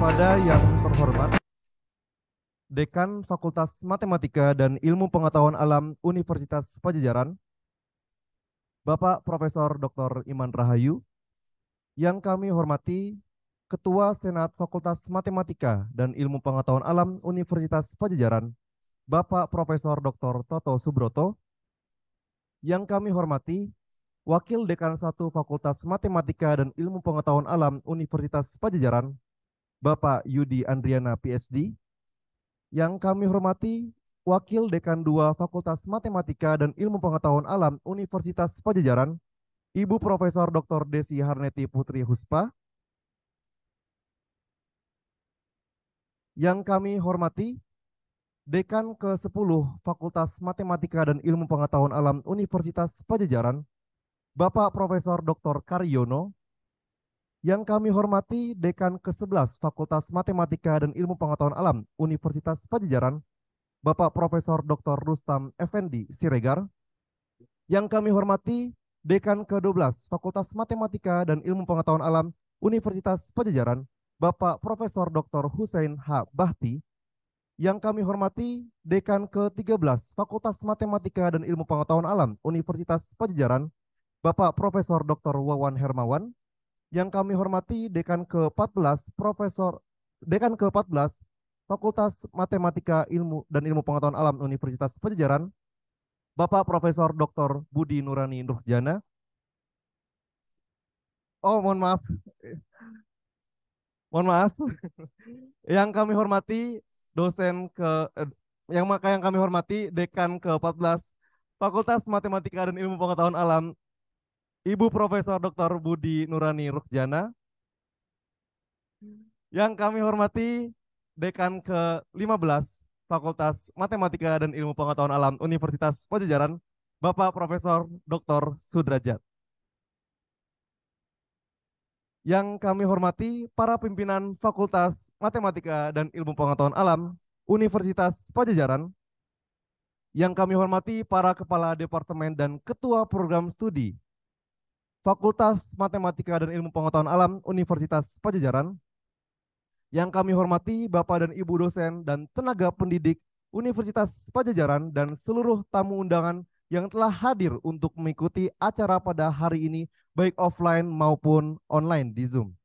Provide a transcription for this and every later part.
Kepada yang terhormat Dekan Fakultas Matematika dan Ilmu Pengetahuan Alam Universitas Pajajaran, Bapak Profesor Dr. Iman Rahayu, yang kami hormati Ketua Senat Fakultas Matematika dan Ilmu Pengetahuan Alam Universitas Pajajaran, Bapak Profesor Dr. Toto Subroto, yang kami hormati Wakil Dekan 1 Fakultas Matematika dan Ilmu Pengetahuan Alam Universitas Pajajaran, Bapak Yudi Andriana PhD, yang kami hormati Wakil Dekan 2 Fakultas Matematika dan Ilmu Pengetahuan Alam Universitas Pajajaran, Ibu Profesor Dr. Desi Harneti Putri Huspa, yang kami hormati Dekan ke-10 Fakultas Matematika dan Ilmu Pengetahuan Alam Universitas Pajajaran, Bapak Profesor Dr. Karyono, yang kami hormati Dekan ke-11 Fakultas Matematika dan Ilmu Pengetahuan Alam Universitas Pajajaran, Bapak Profesor Dr. Rustam Effendi Siregar, yang kami hormati Dekan ke-12 Fakultas Matematika dan Ilmu Pengetahuan Alam Universitas Pajajaran, Bapak Profesor Dr. Hussein H. Bahti, yang kami hormati Dekan ke-13 Fakultas Matematika dan Ilmu Pengetahuan Alam Universitas Pajajaran, Bapak Profesor Dr. Wawan Hermawan, yang kami hormati Dekan ke-14 Dekan ke-14 Fakultas Matematika dan Ilmu Pengetahuan Alam Universitas Pajajaran, Bapak Profesor Dr. Budi Nurani Nurjana. Oh, mohon maaf. Mohon maaf. Yang kami hormati dosen yang kami hormati Dekan ke-14 Fakultas Matematika dan Ilmu Pengetahuan Alam, Ibu Profesor Dr. Budi Nurani Rukjana. Yang kami hormati Dekan ke-15 Fakultas Matematika dan Ilmu Pengetahuan Alam Universitas Pajajaran, Bapak Profesor Dr. Sudrajat. Yang kami hormati para pimpinan Fakultas Matematika dan Ilmu Pengetahuan Alam Universitas Pajajaran. Yang kami hormati para kepala departemen dan ketua program studi Fakultas Matematika dan Ilmu Pengetahuan Alam Universitas Pajajaran. Yang kami hormati Bapak dan Ibu dosen dan tenaga pendidik Universitas Pajajaran dan seluruh tamu undangan yang telah hadir untuk mengikuti acara pada hari ini, baik offline maupun online di Zoom.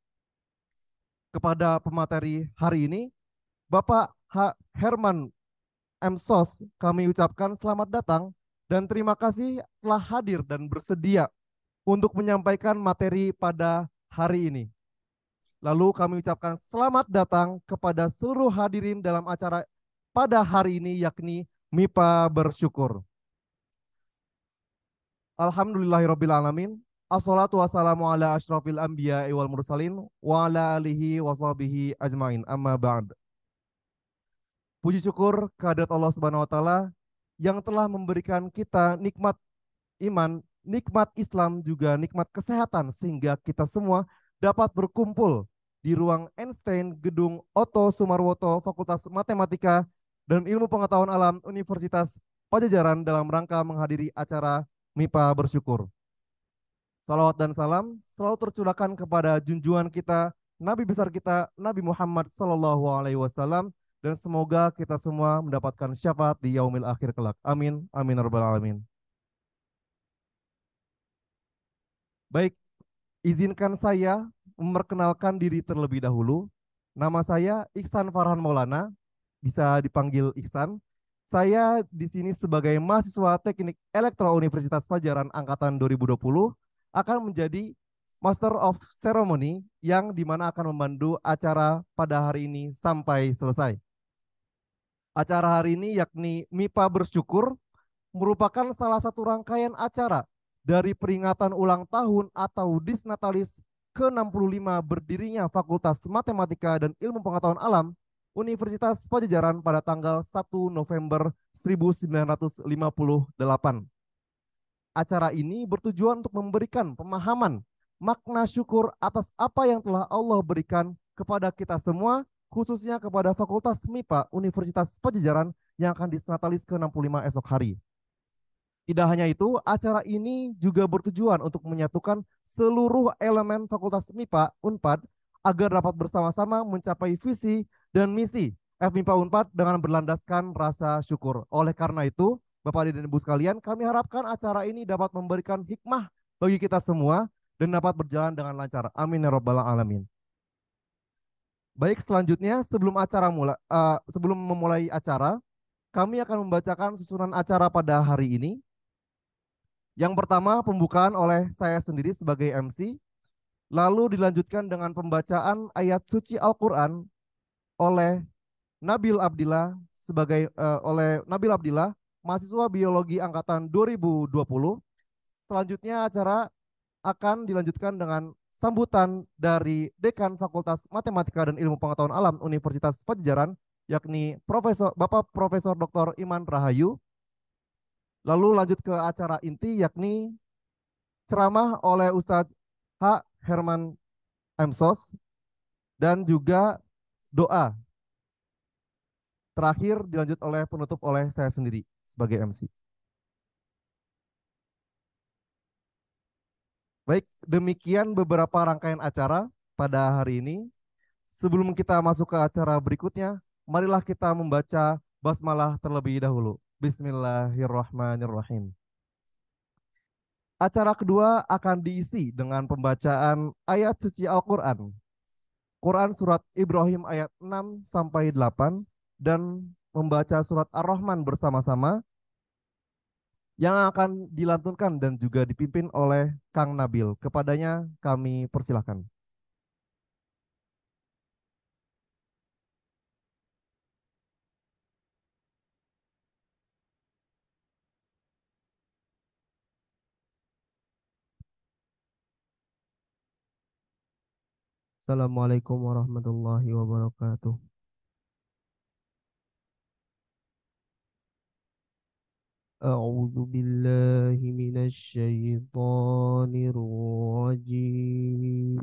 Kepada pemateri hari ini, Bapak Herman M. Sos, kami ucapkan selamat datang dan terima kasih telah hadir dan bersedia untuk menyampaikan materi pada hari ini. Lalu kami ucapkan selamat datang kepada seluruh hadirin dalam acara pada hari ini, yakni MIPA Bersyukur. Alhamdulillahirrabbilalamin. Assalatu wassalamu ala asyrafil anbiya wal mursalin wa ala alihi wa sahbihi ajmain, amma ba'd. Puji syukur kehadirat Allah Subhanahu wa taala yang telah memberikan kita nikmat iman, nikmat Islam, juga nikmat kesehatan sehingga kita semua dapat berkumpul di ruang Einstein Gedung Otto Sumarwoto Fakultas Matematika dan Ilmu Pengetahuan Alam Universitas Pajajaran dalam rangka menghadiri acara MIPA Bersyukur. Salawat dan salam selalu tercurahkan kepada junjungan kita, Nabi besar kita, Nabi Muhammad SAW, dan semoga kita semua mendapatkan syafaat di yaumil akhir kelak. Amin, amin, rabbal alamin. Baik, izinkan saya memperkenalkan diri terlebih dahulu. Nama saya Iksan Farhan Maulana, bisa dipanggil Iksan. Saya di sini sebagai mahasiswa Teknik Elektro Universitas Pajajaran angkatan 2020 akan menjadi Master of Ceremony yang dimana akan memandu acara pada hari ini sampai selesai. Acara hari ini yakni MIPA Bersyukur merupakan salah satu rangkaian acara dari peringatan ulang tahun atau Disnatalis ke-65 berdirinya Fakultas Matematika dan Ilmu Pengetahuan Alam Universitas Pajajaran pada tanggal 1 November 1958. Acara ini bertujuan untuk memberikan pemahaman makna syukur atas apa yang telah Allah berikan kepada kita semua, khususnya kepada Fakultas MIPA Universitas Pajajaran yang akan disnatalis ke-65 esok hari. Tidak hanya itu, acara ini juga bertujuan untuk menyatukan seluruh elemen Fakultas MIPA Unpad agar dapat bersama-sama mencapai visi dan misi FMIPA Unpad dengan berlandaskan rasa syukur. Oleh karena itu, Bapak dan Ibu sekalian, kami harapkan acara ini dapat memberikan hikmah bagi kita semua dan dapat berjalan dengan lancar. Amin ya rabbal alamin. Baik, selanjutnya sebelum memulai acara, kami akan membacakan susunan acara pada hari ini. Yang pertama, pembukaan oleh saya sendiri sebagai MC, lalu dilanjutkan dengan pembacaan ayat suci Al-Qur'an oleh Nabil Abdillah mahasiswa biologi angkatan 2020. Selanjutnya acara akan dilanjutkan dengan sambutan dari Dekan Fakultas Matematika dan Ilmu Pengetahuan Alam Universitas Padjadjaran, yakni Bapak Profesor Dr. Iman Rahayu. Lalu lanjut ke acara inti, yakni ceramah oleh Ustadz H. Herman Emsos dan juga doa. Terakhir dilanjut oleh penutup oleh saya sendiri sebagai MC. Baik, demikian beberapa rangkaian acara pada hari ini. Sebelum kita masuk ke acara berikutnya, marilah kita membaca basmalah terlebih dahulu. Bismillahirrahmanirrahim. Acara kedua akan diisi dengan pembacaan ayat suci Al-Quran. Quran surat Ibrahim ayat 6 sampai 8 dan membaca surat Ar-Rahman bersama-sama yang akan dilantunkan dan juga dipimpin oleh Kang Nabil. Kepadanya kami persilahkan. Assalamualaikum warahmatullahi wabarakatuh. أعوذ بالله من الشيطان الرجيم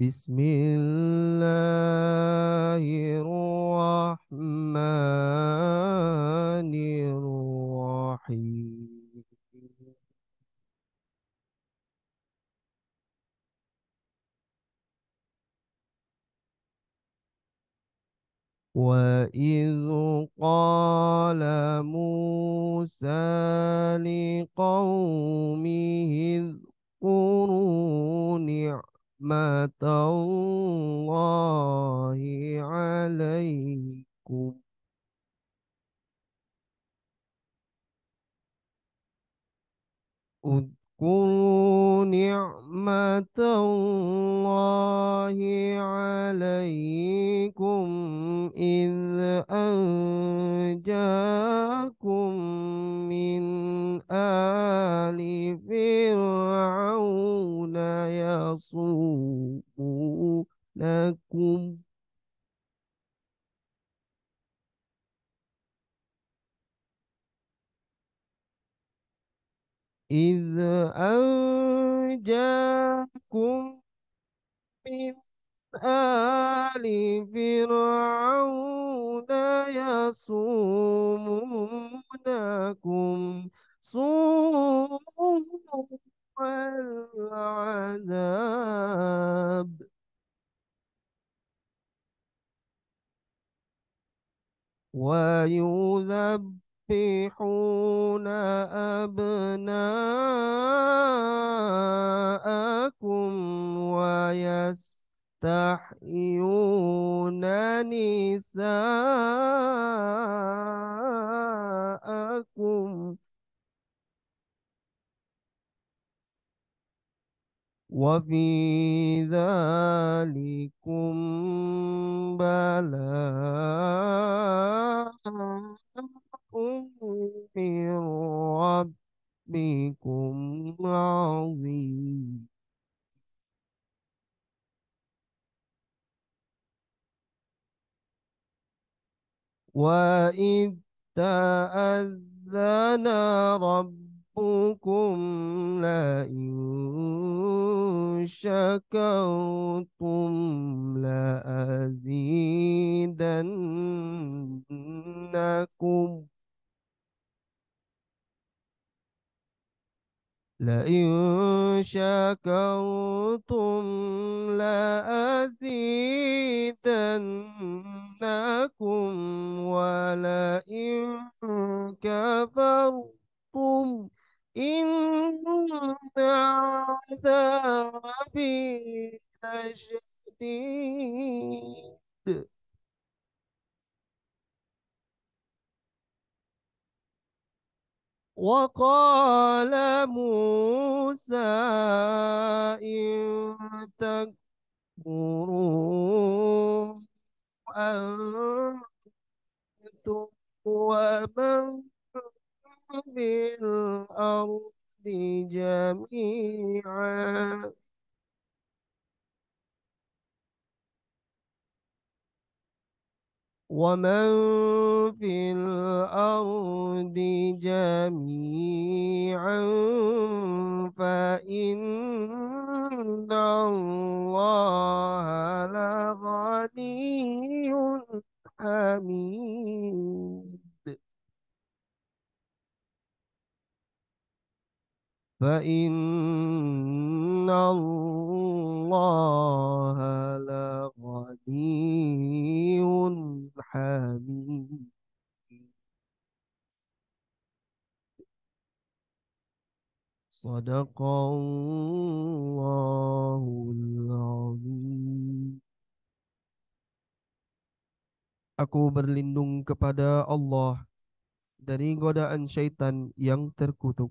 بسم الله الرحمن الرحيم وإذ قال موسى لقومه اذكروا نعمة الله عليكم اذكروا نعمة الله عليكم إذ أنجاكم من آل فرعون يصومونكم إذ أنجاكم من آل فرعون يصومونكم سوء العذاب ويذبحون أبناءكم ويستحيون نساءكم وفي ذلكم بلاء من ربكم عظيم وإذ تأذن ربكم لئن شكرتم لأزيدنكم لئن شكرتم لأزيدنكم ولئن كفرتم إن عذابي لشديد. وقال موسى إن تكفروا أنتم ومن في الأرض جميعا ومن في الأرض جميعا فإن الله لغني حميد. فإن الله لغني حميد. صدق الله العظيم. Aku berlindung kepada Allah dari godaan syaitan yang terkutuk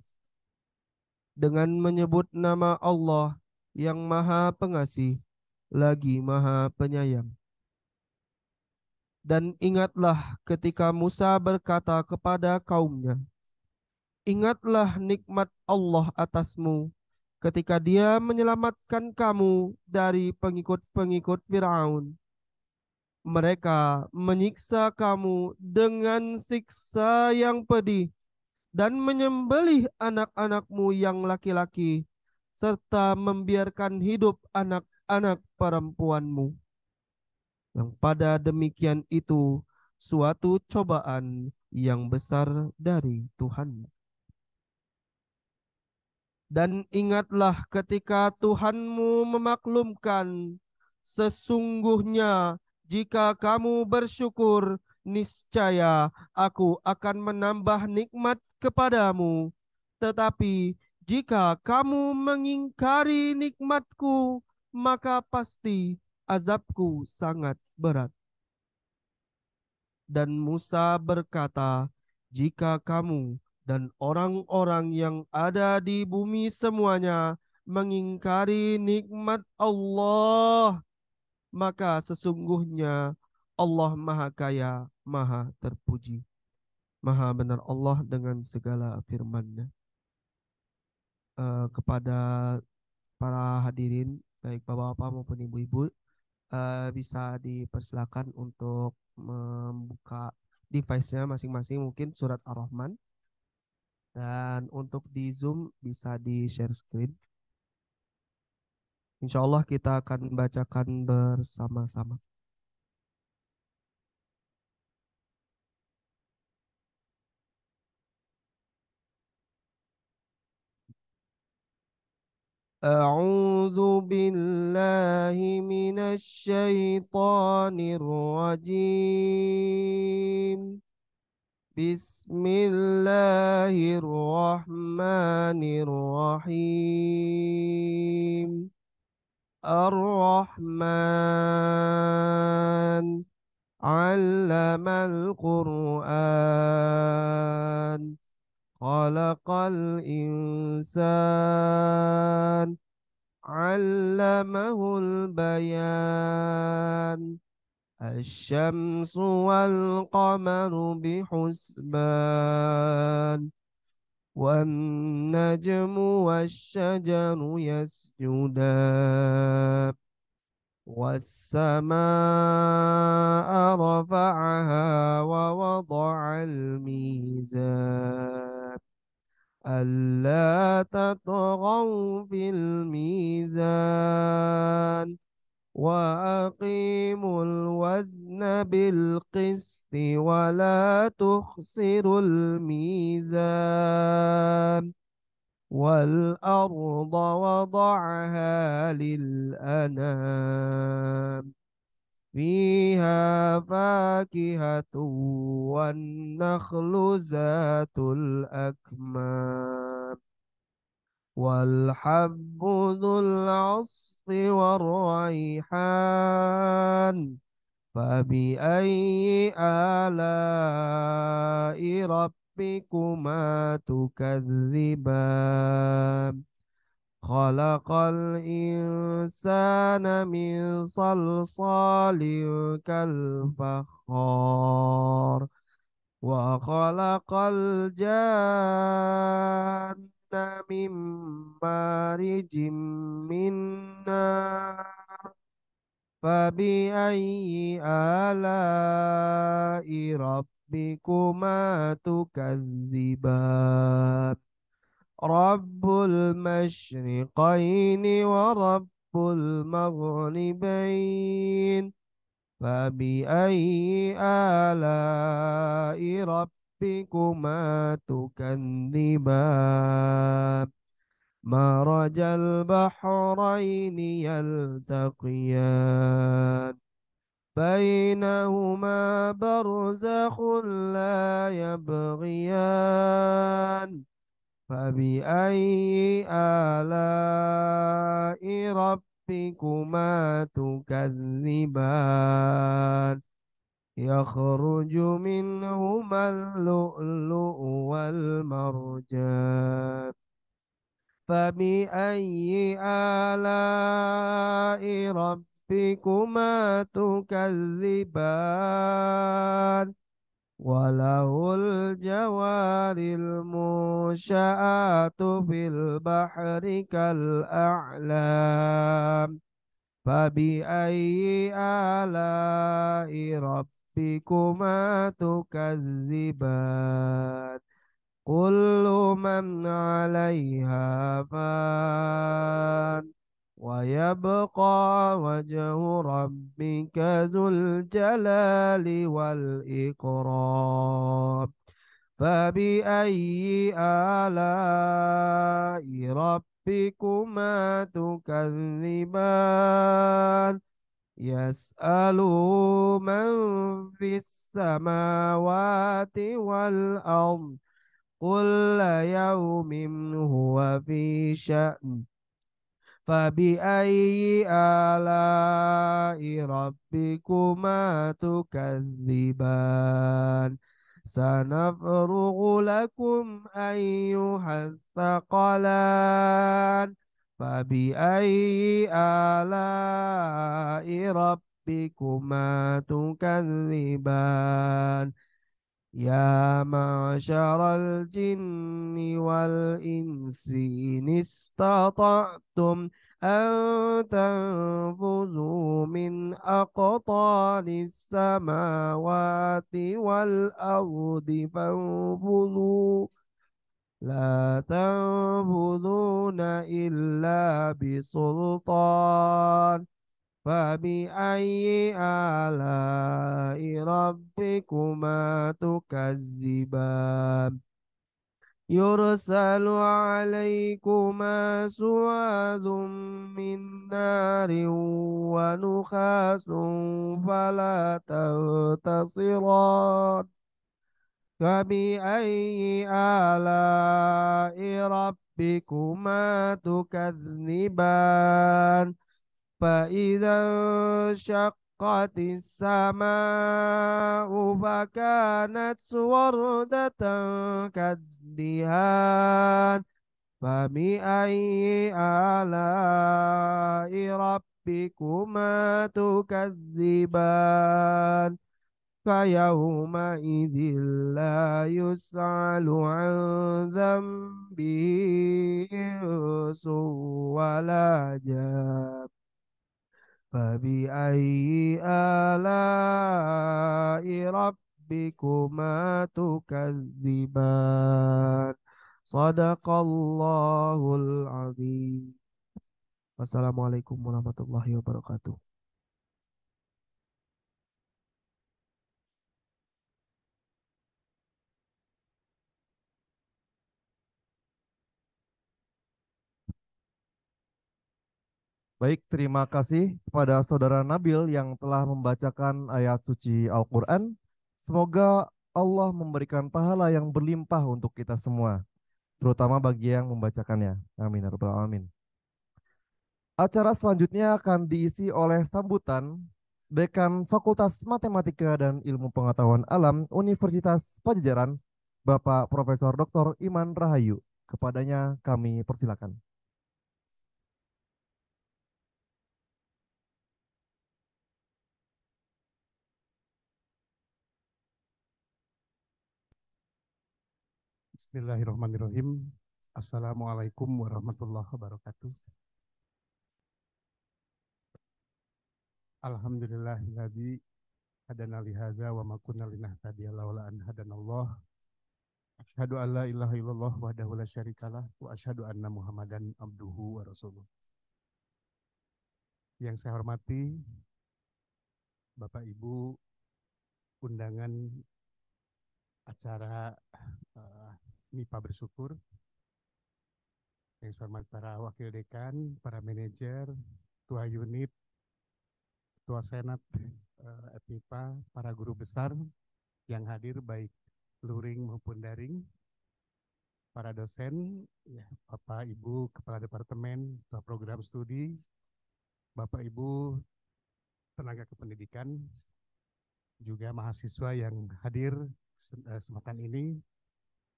dengan menyebut nama Allah yang Maha Pengasih lagi Maha Penyayang. Dan ingatlah ketika Musa berkata kepada kaumnya, ingatlah nikmat Allah atasmu ketika Dia menyelamatkan kamu dari pengikut-pengikut Firaun. Mereka menyiksa kamu dengan siksa yang pedih dan menyembelih anak-anakmu yang laki-laki serta membiarkan hidup anak-anak perempuanmu. Yang pada demikian itu suatu cobaan yang besar dari Tuhan. Dan ingatlah ketika Tuhanmu memaklumkan, sesungguhnya jika kamu bersyukur, niscaya aku akan menambah nikmat kepadamu. Tetapi jika kamu mengingkari nikmatku, maka pasti azabku sangat berat. Dan Musa berkata, jika kamu dan orang-orang yang ada di bumi semuanya mengingkari nikmat Allah, maka sesungguhnya Allah Maha Kaya, Maha Terpuji. Maha benar Allah dengan segala firman-Nya. Kepada para hadirin, baik bapak-bapak maupun ibu-ibu, bisa dipersilakan untuk membuka device-nya masing-masing, mungkin surat Ar-Rahman. Dan untuk di Zoom bisa di share screen. Insya Allah kita akan bacakan bersama-sama. A'udzu billahi minasy syaithanir rajim. Bismillahirrahmanirrahim. Ar-Rahman 'allamal Qur'an. Khalaqal insan 'allamahul bayan. Asy-syamsu wal qamaru bihusban. Wan najmu wasy-syajaru yasjudan. Was-samaa'a rafa'aha wa wada'al mizan. Alla tatghaw fil mizan. Wa aqimul wazna bil qisti wa la tukhsirul mizan. والأرض وضعها للأنام فيها فاكهة والنخل ذات الأكمام والحب ذو العصف والريحان فبأي آلاء ربكما تكذبان خلق الإنسان من صلصال كالفخار وخلق الجان من مارج من نار فبأي آلاء ربكما تكذبان رب المشرقين ورب المغربين فبأي آلاء ربكما تكذبان مرج البحرين يلتقيان بينهما برزخ لا يبغيان فبأي آلاء ربكما تكذبان يخرج منهما اللؤلؤ والمرجان فبأي آلاء ربكما تكذبان وله الجوار المنشآت في البحر كالأعلام فبأي آلاء ربكما تكذبان كل من عليها فان ويبقى وجه ربك ذو الجلال والإكرام فبأي آلاء ربكما تكذبان يسأل من في السماوات والأرض كل يوم هو في شأن فبأي آلاء ربكما تكذبان سنفرغ لكم أيها الثقلان فبأي آلاء ربكما تكذبان يا معشر الجن والإنس إن استطعتم أن تنفذوا من أقطار السماوات والأرض فانفذوا لا تنفذون إلا بسلطان فبأي آلاء ربكما تكذبان يرسل عليكما سواد من نار ونخاس فلا تنتصران فبأي آلاء ربكما تكذبان فإذا انشقت السماء فكانت وردة كالدهان فبأي آلاء ربكما تكذبان فيومئذ لا يسأل عن ذنبه إنس ولا جان فبأي آلاء ربكما تكذبان صدق الله العظيم والسلام عليكم warahmatullahi wabarakatuh. Baik, terima kasih kepada Saudara Nabil yang telah membacakan ayat suci Al-Quran. Semoga Allah memberikan pahala yang berlimpah untuk kita semua, terutama bagi yang membacakannya. Amin, ya rabbal alamin. Acara selanjutnya akan diisi oleh sambutan Dekan Fakultas Matematika dan Ilmu Pengetahuan Alam Universitas Pajajaran, Bapak Profesor Dr. Iman Rahayu. Kepadanya kami persilakan. Bismillahirrahmanirrahim. Assalamualaikum warahmatullahi wabarakatuh. Alhamdulillahilladzi hadana li hadza wa ma kunna linahtadiya laula an hadanallah. Asyhadu an la ilaha illallah wahdahu la syarikalah wa asyhadu anna Muhammadan abduhu wa rasuluh. Yang saya hormati Bapak Ibu undangan acara MIPA Bersyukur, yang saya hormati para wakil dekan, para manajer, ketua unit, ketua senat MIPA, para guru besar yang hadir baik luring maupun daring, para dosen, ya, Bapak Ibu Kepala Departemen, Ketua Program Studi, Bapak Ibu Tenaga Kependidikan, juga mahasiswa yang hadir kesempatan ini,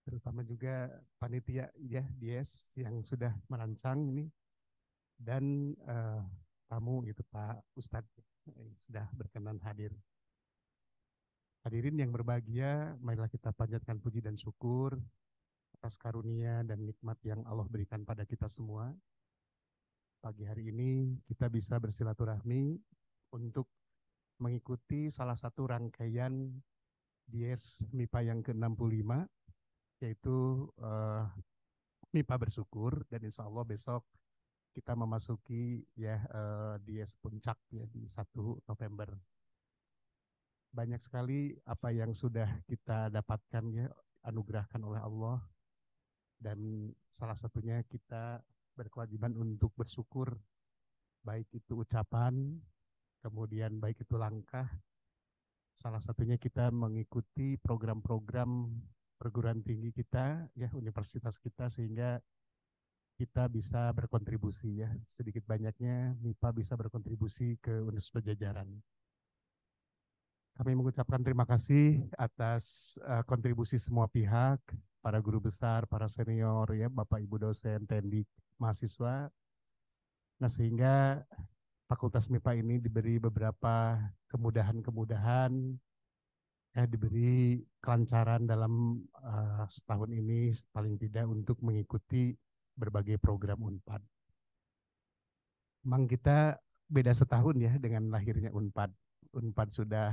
terutama juga panitia ya DS yang sudah merancang ini, dan tamu itu Pak Ustadz sudah berkenan hadir. Hadirin yang berbahagia, marilah kita panjatkan puji dan syukur atas karunia dan nikmat yang Allah berikan pada kita semua. Pagi hari ini kita bisa bersilaturahmi untuk mengikuti salah satu rangkaian DS MIPA yang ke-65, yaitu MIPA Bersyukur, dan insya Allah besok kita memasuki ya DS Puncak ya di 1 November. Banyak sekali apa yang sudah kita dapatkan ya, anugerahkan oleh Allah, dan salah satunya kita berkewajiban untuk bersyukur, baik itu ucapan, kemudian baik itu langkah. Salah satunya kita mengikuti program-program perguruan tinggi kita, ya universitas kita, sehingga kita bisa berkontribusi ya, sedikit banyaknya MIPA bisa berkontribusi ke Universitas Pajajaran. Kami mengucapkan terima kasih atas kontribusi semua pihak, para guru besar, para senior, ya, Bapak Ibu dosen, tendik, mahasiswa. Nah, sehingga Fakultas MIPA ini diberi beberapa kemudahan-kemudahan, ya, diberi kelancaran dalam setahun ini paling tidak untuk mengikuti berbagai program UNPAD. Memang kita beda setahun ya dengan lahirnya UNPAD. UNPAD sudah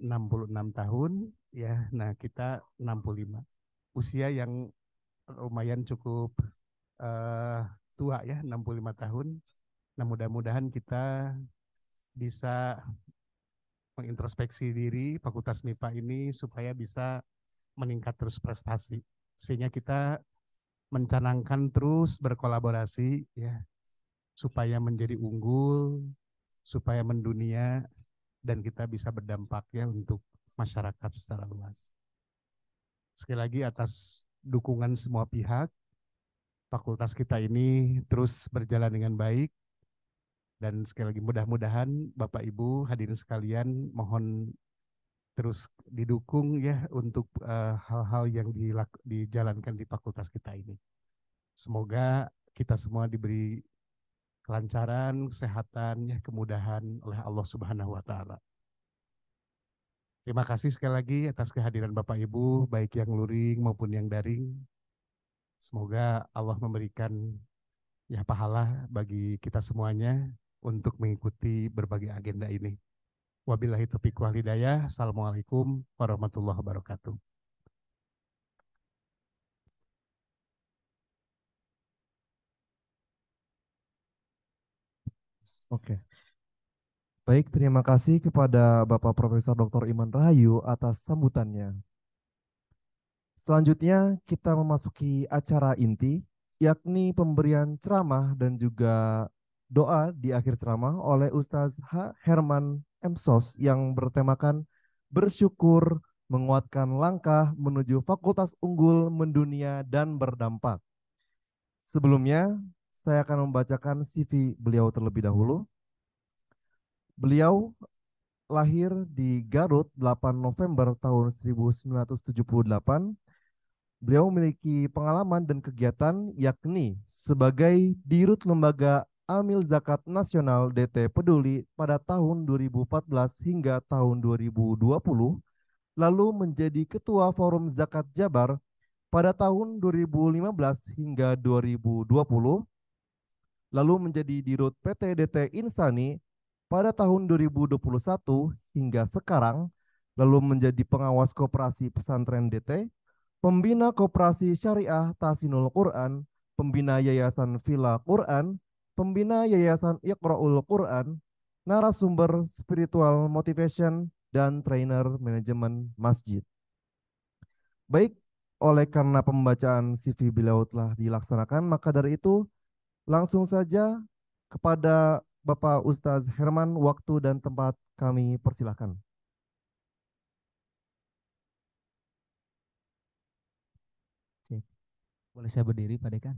66 tahun, ya. Nah, kita 65. Usia yang lumayan cukup tua ya, 65 tahun. Nah, mudah-mudahan kita bisa mengintrospeksi diri Fakultas MIPA ini supaya bisa meningkat terus prestasi. Sehingga kita mencanangkan terus berkolaborasi ya, supaya menjadi unggul, supaya mendunia, dan kita bisa berdampak ya untuk masyarakat secara luas. Sekali lagi atas dukungan semua pihak, fakultas kita ini terus berjalan dengan baik, dan sekali lagi mudah-mudahan Bapak Ibu hadirin sekalian mohon terus didukung ya untuk hal-hal yang dijalankan di fakultas kita ini. Semoga kita semua diberi kelancaran, kesehatan, ya, kemudahan oleh Allah Subhanahu wa Ta'ala. Terima kasih sekali lagi atas kehadiran Bapak Ibu, baik yang luring maupun yang daring. Semoga Allah memberikan ya pahala bagi kita semuanya untuk mengikuti berbagai agenda ini. Wabillahi taufiq wal hidayah. Assalamualaikum warahmatullahi wabarakatuh. Oke. Baik, terima kasih kepada Bapak Profesor Dr. Iman Rahayu atas sambutannya. Selanjutnya kita memasuki acara inti, yakni pemberian ceramah dan juga doa di akhir ceramah oleh Ustaz H. Herman M. Sos yang bertemakan bersyukur menguatkan langkah menuju fakultas unggul mendunia dan berdampak. Sebelumnya, saya akan membacakan CV beliau terlebih dahulu. Beliau lahir di Garut 8 November tahun 1978. Beliau memiliki pengalaman dan kegiatan yakni sebagai Dirut Lembaga Amil Zakat Nasional DT Peduli pada tahun 2014 hingga tahun 2020, lalu menjadi Ketua Forum Zakat Jabar pada tahun 2015 hingga 2020, lalu menjadi Dirut PT DT Insani pada tahun 2021 hingga sekarang, lalu menjadi pengawas koperasi pesantren DT, pembina koperasi syariah Tasinul Quran, pembina yayasan Villa Quran, pembina yayasan Iqra'ul Quran, narasumber spiritual motivation, dan trainer manajemen masjid. Baik, oleh karena pembacaan CV beliau telah dilaksanakan, maka dari itu langsung saja kepada Bapak Ustaz Herman, waktu dan tempat kami persilahkan. Boleh saya berdiri Pak Dekan?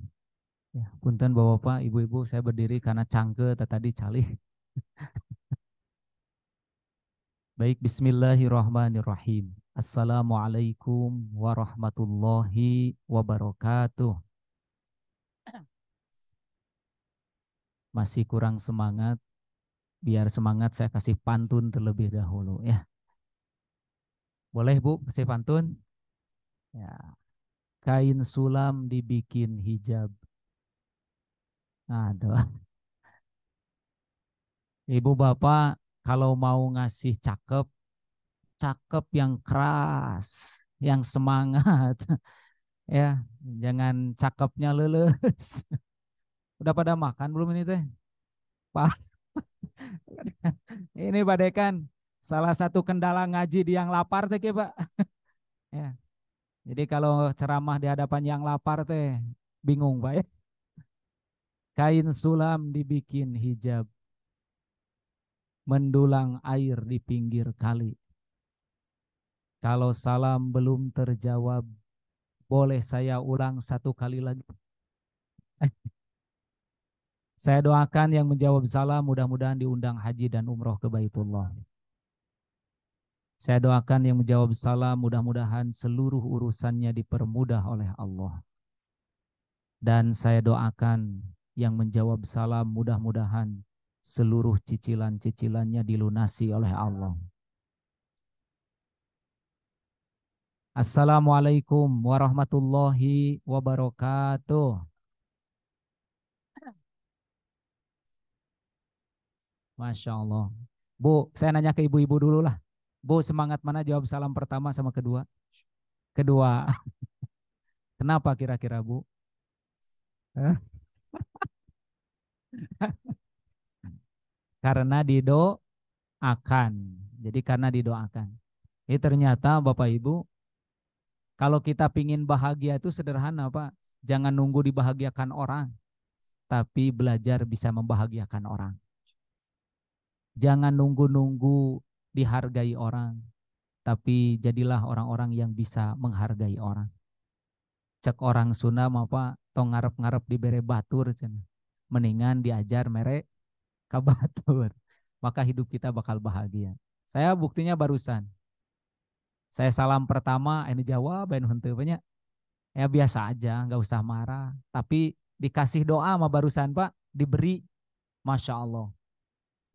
Ya, punten Bapak-bapak, Ibu-ibu, saya berdiri karena cangke tadi calih. Baik, bismillahirrahmanirrahim. Assalamualaikum warahmatullahi wabarakatuh. Masih kurang semangat, biar semangat saya kasih pantun terlebih dahulu ya. Boleh Bu, kasih pantun? Ya. Kain sulam dibikin hijab. Aduh. Ibu bapak kalau mau ngasih cakep, cakep yang keras, yang semangat. Ya, jangan cakepnya leles. Udah pada makan belum ini teh? Pak. Ini Pak Dekan, salah satu kendala ngaji di yang lapar teh Pak. Ya. Jadi kalau ceramah di hadapan yang lapar teh bingung Pak ya. Kain sulam dibikin hijab, mendulang air di pinggir kali. Kalau salam belum terjawab, boleh saya ulang satu kali lagi. Saya doakan yang menjawab salam mudah-mudahan diundang haji dan umroh ke Baitullah. Saya doakan yang menjawab salam mudah-mudahan seluruh urusannya dipermudah oleh Allah. Dan saya doakan yang menjawab salam mudah-mudahan seluruh cicilan-cicilannya dilunasi oleh Allah. Assalamualaikum warahmatullahi wabarakatuh. Masya Allah. Bu, saya nanya ke ibu-ibu dulu lah. Bu, semangat mana jawab salam pertama sama kedua? Kedua. Kenapa kira-kira Bu? Karena didoakan. Jadi karena didoakan. Ini ternyata Bapak Ibu, kalau kita pingin bahagia itu sederhana Pak. Jangan nunggu dibahagiakan orang, tapi belajar bisa membahagiakan orang. Jangan nunggu-nunggu dihargai orang, tapi jadilah orang-orang yang bisa menghargai orang. Cek orang Sunda apa tong ngarep-ngarep dibere batur cenah. Mendingan diajar merek kabatur. Maka hidup kita bakal bahagia. Saya buktinya barusan. Saya salam pertama, ini jawab, ini henteu banyak. Ya biasa aja, nggak usah marah. Tapi dikasih doa sama barusan Pak, diberi, Masya Allah.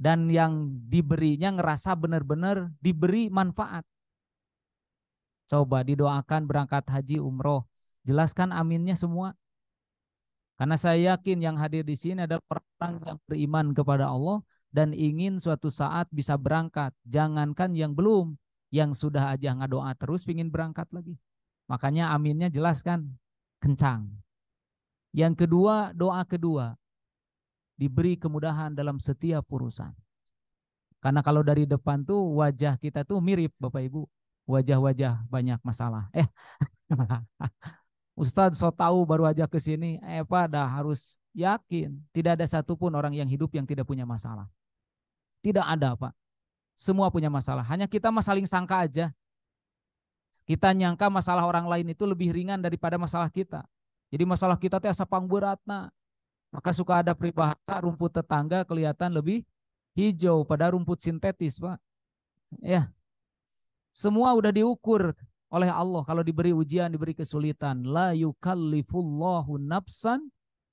Dan yang diberinya ngerasa benar-benar diberi manfaat. Coba didoakan berangkat haji umroh. Jelaskan aminnya semua. Karena saya yakin yang hadir di sini adalah orang yang beriman kepada Allah dan ingin suatu saat bisa berangkat. Jangankan yang belum, yang sudah aja ngadoa terus ingin berangkat lagi. Makanya aminnya jelaskan, kencang. Yang kedua, doa kedua, diberi kemudahan dalam setiap urusan. Karena kalau dari depan tuh wajah kita tuh mirip Bapak Ibu. Wajah-wajah banyak masalah. Ustadz so tahu baru aja ke sini, dah harus yakin tidak ada satupun orang yang hidup yang tidak punya masalah. Tidak ada, Pak. Semua punya masalah. Hanya kita saling sangka aja. Kita nyangka masalah orang lain itu lebih ringan daripada masalah kita. Jadi masalah kita teh asa pangberatna. Maka suka ada peribahasa rumput tetangga kelihatan lebih hijau pada rumput sintetis, Pak. Ya, semua udah diukur oleh Allah. Kalau diberi ujian, diberi kesulitan, la yukallifullahu nafsan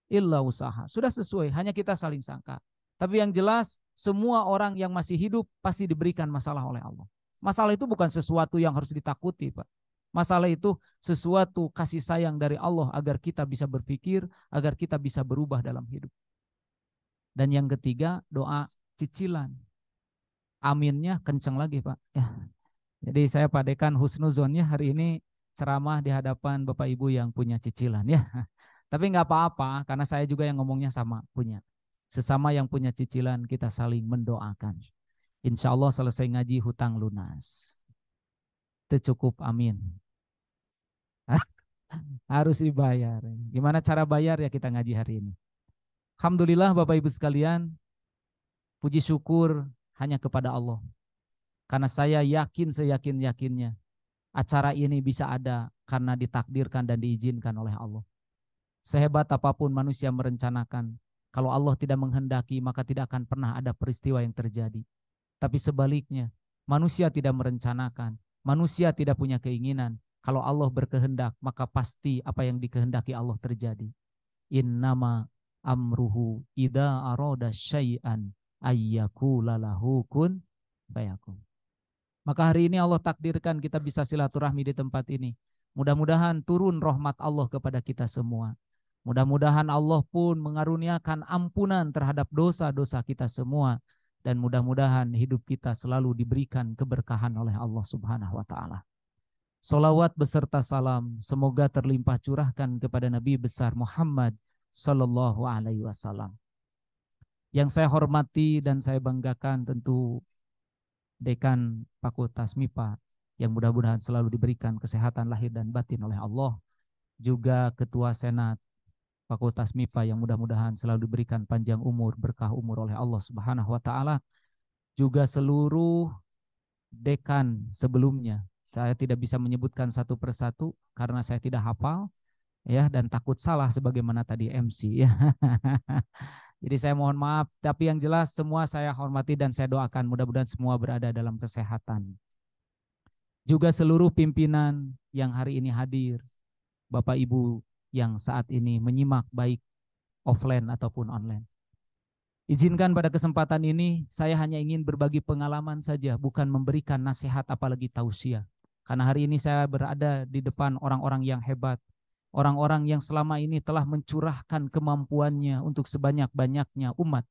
illa usaha. Sudah sesuai, hanya kita saling sangka. Tapi yang jelas, semua orang yang masih hidup pasti diberikan masalah oleh Allah. Masalah itu bukan sesuatu yang harus ditakuti, Pak. Masalah itu sesuatu kasih sayang dari Allah agar kita bisa berpikir, agar kita bisa berubah dalam hidup. Dan yang ketiga, doa cicilan. Aminnya kenceng lagi, Pak. Ya. Jadi saya padekan husnuzonnya hari ini ceramah di hadapan Bapak Ibu yang punya cicilan ya. Tapi nggak apa-apa karena saya juga yang ngomongnya sama punya. Sesama yang punya cicilan kita saling mendoakan. Insya Allah selesai ngaji hutang lunas. Itu cukup, amin. Harus dibayar. Gimana cara bayar ya kita ngaji hari ini. Alhamdulillah Bapak Ibu sekalian, puji syukur hanya kepada Allah. Karena saya yakin seyakin-yakinnya acara ini bisa ada karena ditakdirkan dan diizinkan oleh Allah. Sehebat apapun manusia merencanakan, kalau Allah tidak menghendaki maka tidak akan pernah ada peristiwa yang terjadi. Tapi sebaliknya, manusia tidak merencanakan, manusia tidak punya keinginan. Kalau Allah berkehendak maka pasti apa yang dikehendaki Allah terjadi. Innama amruhu idza arada syai'an ayyakula lahu kun fayakun. Maka hari ini Allah takdirkan kita bisa silaturahmi di tempat ini. Mudah-mudahan turun rahmat Allah kepada kita semua. Mudah-mudahan Allah pun mengaruniakan ampunan terhadap dosa-dosa kita semua. Dan mudah-mudahan hidup kita selalu diberikan keberkahan oleh Allah Subhanahu wa Ta'ala. Salawat beserta salam semoga terlimpah curahkan kepada Nabi besar Muhammad Sallallahu Alaihi Wasallam. Yang saya hormati dan saya banggakan tentu Dekan Fakultas MIPA yang mudah-mudahan selalu diberikan kesehatan lahir dan batin oleh Allah. Juga Ketua Senat Fakultas MIPA yang mudah-mudahan selalu diberikan panjang umur, berkah umur oleh Allah Subhanahu wa Ta'ala. Juga seluruh dekan sebelumnya. Saya tidak bisa menyebutkan satu persatu karena saya tidak hafal ya dan takut salah sebagaimana tadi MC ya. Jadi saya mohon maaf, tapi yang jelas semua saya hormati dan saya doakan mudah-mudahan semua berada dalam kesehatan. Juga seluruh pimpinan yang hari ini hadir, Bapak Ibu yang saat ini menyimak baik offline ataupun online. Izinkan pada kesempatan ini saya hanya ingin berbagi pengalaman saja, bukan memberikan nasihat apalagi tausiah. Karena hari ini saya berada di depan orang-orang yang hebat. Orang-orang yang selama ini telah mencurahkan kemampuannya untuk sebanyak-banyaknya umat,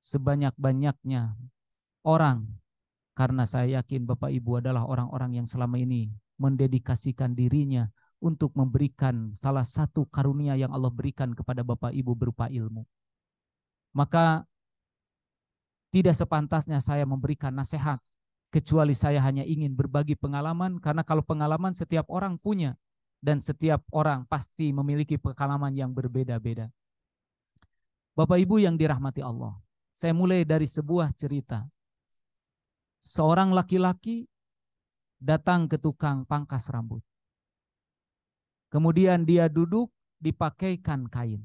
sebanyak-banyaknya orang. Karena saya yakin Bapak Ibu adalah orang-orang yang selama ini mendedikasikan dirinya untuk memberikan salah satu karunia yang Allah berikan kepada Bapak Ibu berupa ilmu. Maka tidak sepantasnya saya memberikan nasihat, kecuali saya hanya ingin berbagi pengalaman, karena kalau pengalaman setiap orang punya. Dan setiap orang pasti memiliki pengalaman yang berbeda-beda. Bapak Ibu yang dirahmati Allah, saya mulai dari sebuah cerita. Seorang laki-laki datang ke tukang pangkas rambut. Kemudian dia duduk dipakaikan kain.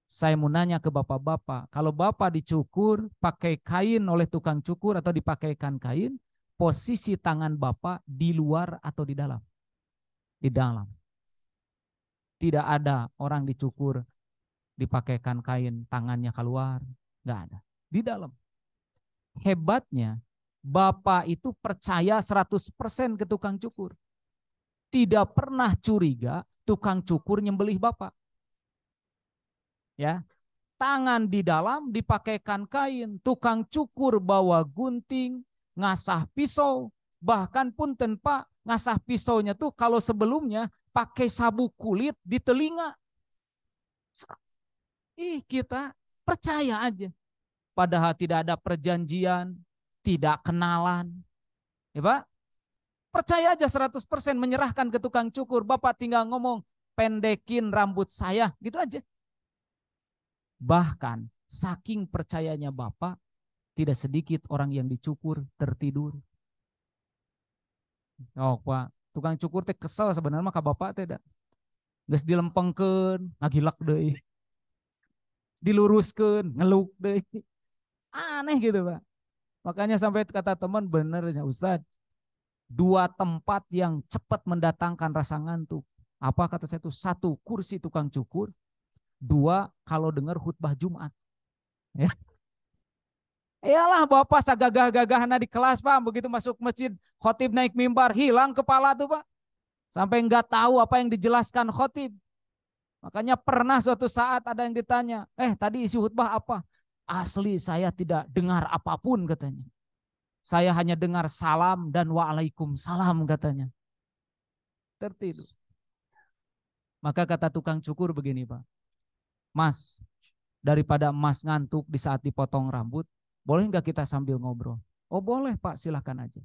Saya mau nanya ke bapak-bapak, kalau bapak dicukur pakai kain oleh tukang cukur atau dipakaikan kain, posisi tangan bapak di luar atau di dalam? Di dalam. Tidak ada orang dicukur, dipakaikan kain, tangannya keluar. Nggak ada. Di dalam. Hebatnya, Bapak itu percaya 100% ke tukang cukur. Tidak pernah curiga tukang cukur nyembelih Bapak. Ya, tangan di dalam dipakaikan kain, tukang cukur bawa gunting, ngasah pisau, bahkan pun tanpa ngasah pisaunya tuh kalau sebelumnya pakai sabuk kulit di telinga. Kita percaya aja. Padahal tidak ada perjanjian, tidak kenalan. Ya Pak? Percaya aja 100% menyerahkan ke tukang cukur. Bapak tinggal ngomong, pendekin rambut saya. Gitu aja. Bahkan saking percayanya Bapak, tidak sedikit orang yang dicukur tertidur. Oh Pak, tukang cukur teh kesel sebenarnya mah ka Bapak teh da. Geus dilempengkeun, ngagilak deui. Diluruskeun, ngeluk deui. Aneh gitu Pak. Makanya sampai kata teman benernya Ustadz, 2 tempat yang cepat mendatangkan rasa ngantuk. Apa kata saya itu? 1, kursi tukang cukur. 2, kalau dengar khutbah Jumat. Ya. Iyalah Bapak sagagah-gagahana di kelas Pak, begitu masuk masjid khotib naik mimbar hilang kepala tuh Pak. Sampai enggak tahu apa yang dijelaskan khotib. Makanya pernah suatu saat ada yang ditanya, tadi isi khutbah apa? Asli saya tidak dengar apapun katanya. Saya hanya dengar salam dan waalaikumsalam katanya. Tertidur. Maka kata tukang cukur begini Pak. Mas, daripada Mas ngantuk di saat dipotong rambut, boleh nggak kita sambil ngobrol? Oh boleh Pak, silahkan aja.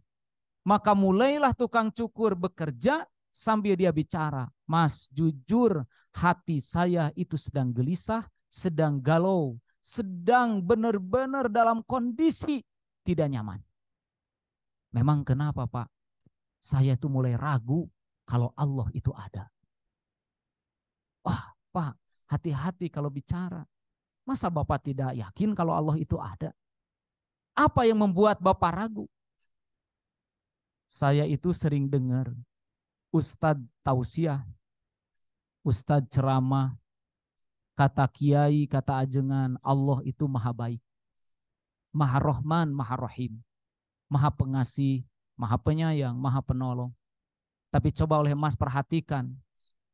Maka mulailah tukang cukur bekerja sambil dia bicara. Mas, jujur hati saya itu sedang gelisah, sedang galau, sedang benar-benar dalam kondisi tidak nyaman. Memang kenapa Pak? Saya tuh mulai ragu kalau Allah itu ada. Wah Pak, hati-hati kalau bicara. Masa Bapak tidak yakin kalau Allah itu ada? Apa yang membuat Bapak ragu? Saya itu sering dengar Ustadz tausiah, Ustadz ceramah, kata kiai, kata ajengan, Allah itu maha baik, maha rohman, maha rohim, maha pengasih, maha penyayang, maha penolong. Tapi coba oleh Mas perhatikan,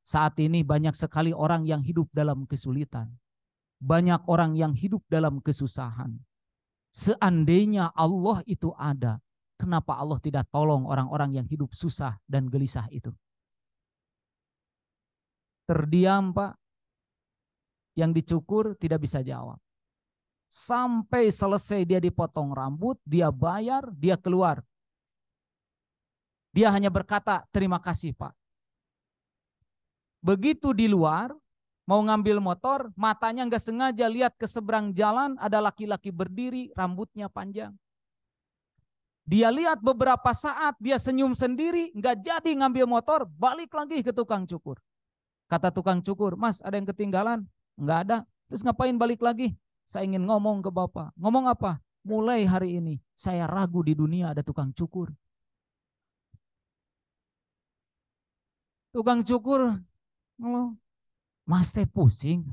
saat ini banyak sekali orang yang hidup dalam kesulitan. Banyak orang yang hidup dalam kesusahan. Seandainya Allah itu ada, kenapa Allah tidak tolong orang-orang yang hidup susah dan gelisah itu? Terdiam Pak, yang dicukur tidak bisa jawab. Sampai selesai dia dipotong rambut, dia bayar, dia keluar. Dia hanya berkata, terima kasih Pak. Begitu di luar, mau ngambil motor, matanya nggak sengaja lihat ke seberang jalan, ada laki-laki berdiri, rambutnya panjang. Dia lihat beberapa saat, dia senyum sendiri, nggak jadi ngambil motor, balik lagi ke tukang cukur. Kata tukang cukur, Mas ada yang ketinggalan? Nggak ada. Terus ngapain balik lagi? Saya ingin ngomong ke Bapak. Ngomong apa? Mulai hari ini, saya ragu di dunia ada tukang cukur. Tukang cukur, Mas teh pusing.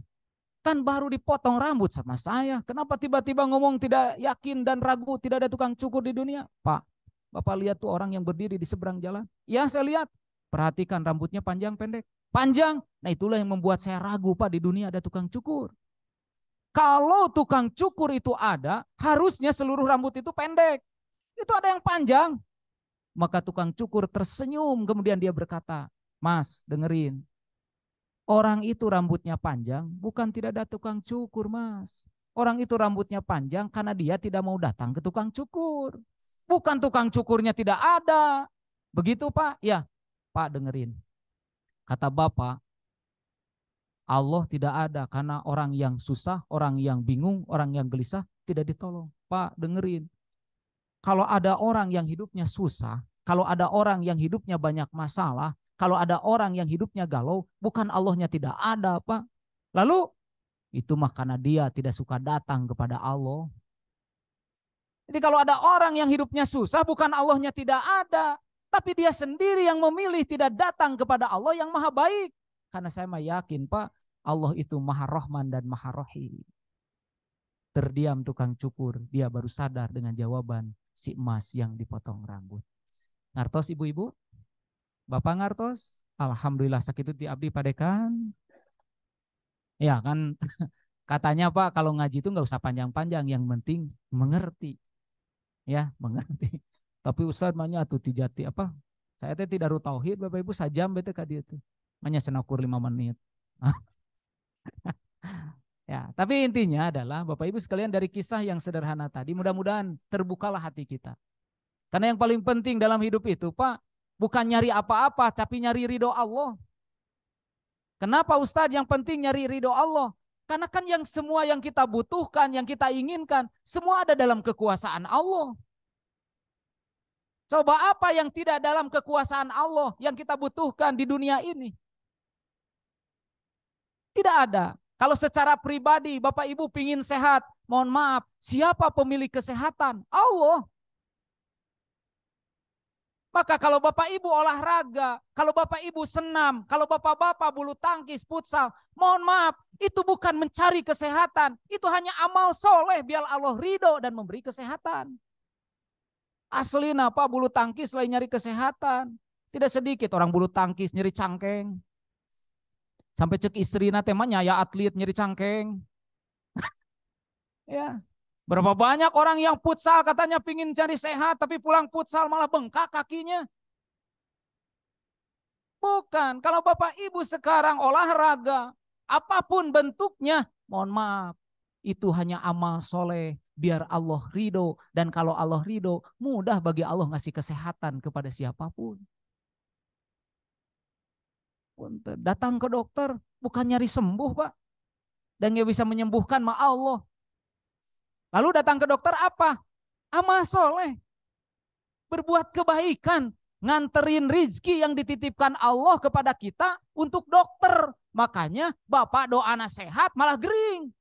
Kan baru dipotong rambut sama saya. Kenapa tiba-tiba ngomong tidak yakin dan ragu tidak ada tukang cukur di dunia? Pak, Bapak lihat tuh orang yang berdiri di seberang jalan. Ya saya lihat. Perhatikan rambutnya panjang pendek. Panjang. Nah itulah yang membuat saya ragu Pak di dunia ada tukang cukur. Kalau tukang cukur itu ada, harusnya seluruh rambut itu pendek. Itu ada yang panjang. Maka tukang cukur tersenyum kemudian dia berkata, Mas dengerin. Orang itu rambutnya panjang bukan tidak ada tukang cukur Mas. Orang itu rambutnya panjang karena dia tidak mau datang ke tukang cukur. Bukan tukang cukurnya tidak ada. Begitu Pak? Ya Pak dengerin. Kata Bapak, Allah tidak ada karena orang yang susah, orang yang bingung, orang yang gelisah tidak ditolong. Pak dengerin. Kalau ada orang yang hidupnya susah, kalau ada orang yang hidupnya banyak masalah, kalau ada orang yang hidupnya galau, bukan Allahnya tidak ada Pak. Lalu itu mah karena dia tidak suka datang kepada Allah. Jadi kalau ada orang yang hidupnya susah, bukan Allahnya tidak ada. Tapi dia sendiri yang memilih tidak datang kepada Allah yang maha baik. Karena saya mah yakin Pak, Allah itu maha rahman dan maha rahim. Terdiam tukang cukur, dia baru sadar dengan jawaban si emas yang dipotong rambut. Ngartos ibu-ibu? Bapak ngartos? Alhamdulillah sakitu ti abdi padekan. Ya kan katanya Pak kalau ngaji itu nggak usah panjang-panjang, yang penting mengerti. Ya mengerti. Tapi Ustaz manya atuh tijati apa? Saya teh tidak ru tauhid Bapak Ibu sajam bete ka dieu teh. Manya senakur 5 menit. Ya, tapi intinya adalah Bapak Ibu sekalian dari kisah yang sederhana tadi mudah-mudahan terbukalah hati kita. Karena yang paling penting dalam hidup itu Pak bukan nyari apa-apa tapi nyari ridho Allah. Kenapa Ustaz yang penting nyari ridho Allah? Karena kan semua yang kita butuhkan, yang kita inginkan, semua ada dalam kekuasaan Allah. Coba apa yang tidak dalam kekuasaan Allah yang kita butuhkan di dunia ini? Tidak ada. Kalau secara pribadi Bapak Ibu pingin sehat, mohon maaf, siapa pemilik kesehatan? Allah. Maka kalau Bapak Ibu olahraga, kalau Bapak Ibu senam, kalau Bapak-bapak bulu tangkis, futsal, mohon maaf, itu bukan mencari kesehatan. Itu hanya amal soleh biar Allah ridho dan memberi kesehatan. Asli napa bulu tangkis lain nyari kesehatan. Tidak sedikit orang bulu tangkis nyeri cangkeng. Sampai cek istrina temanya ya atlet nyeri cangkeng. Ya. Berapa banyak orang yang futsal katanya pingin cari sehat tapi pulang futsal malah bengkak kakinya. Bukan. Kalau Bapak Ibu sekarang olahraga apapun bentuknya, mohon maaf, itu hanya amal soleh biar Allah ridho. Dan kalau Allah ridho, mudah bagi Allah ngasih kesehatan kepada siapapun. Datang ke dokter bukan nyari sembuh, Pak. Dan dia bisa menyembuhkan ma Allah. Lalu datang ke dokter apa? Amal soleh. Berbuat kebaikan. Nganterin rizki yang dititipkan Allah kepada kita untuk dokter. Makanya Bapak doana sehat malah gering.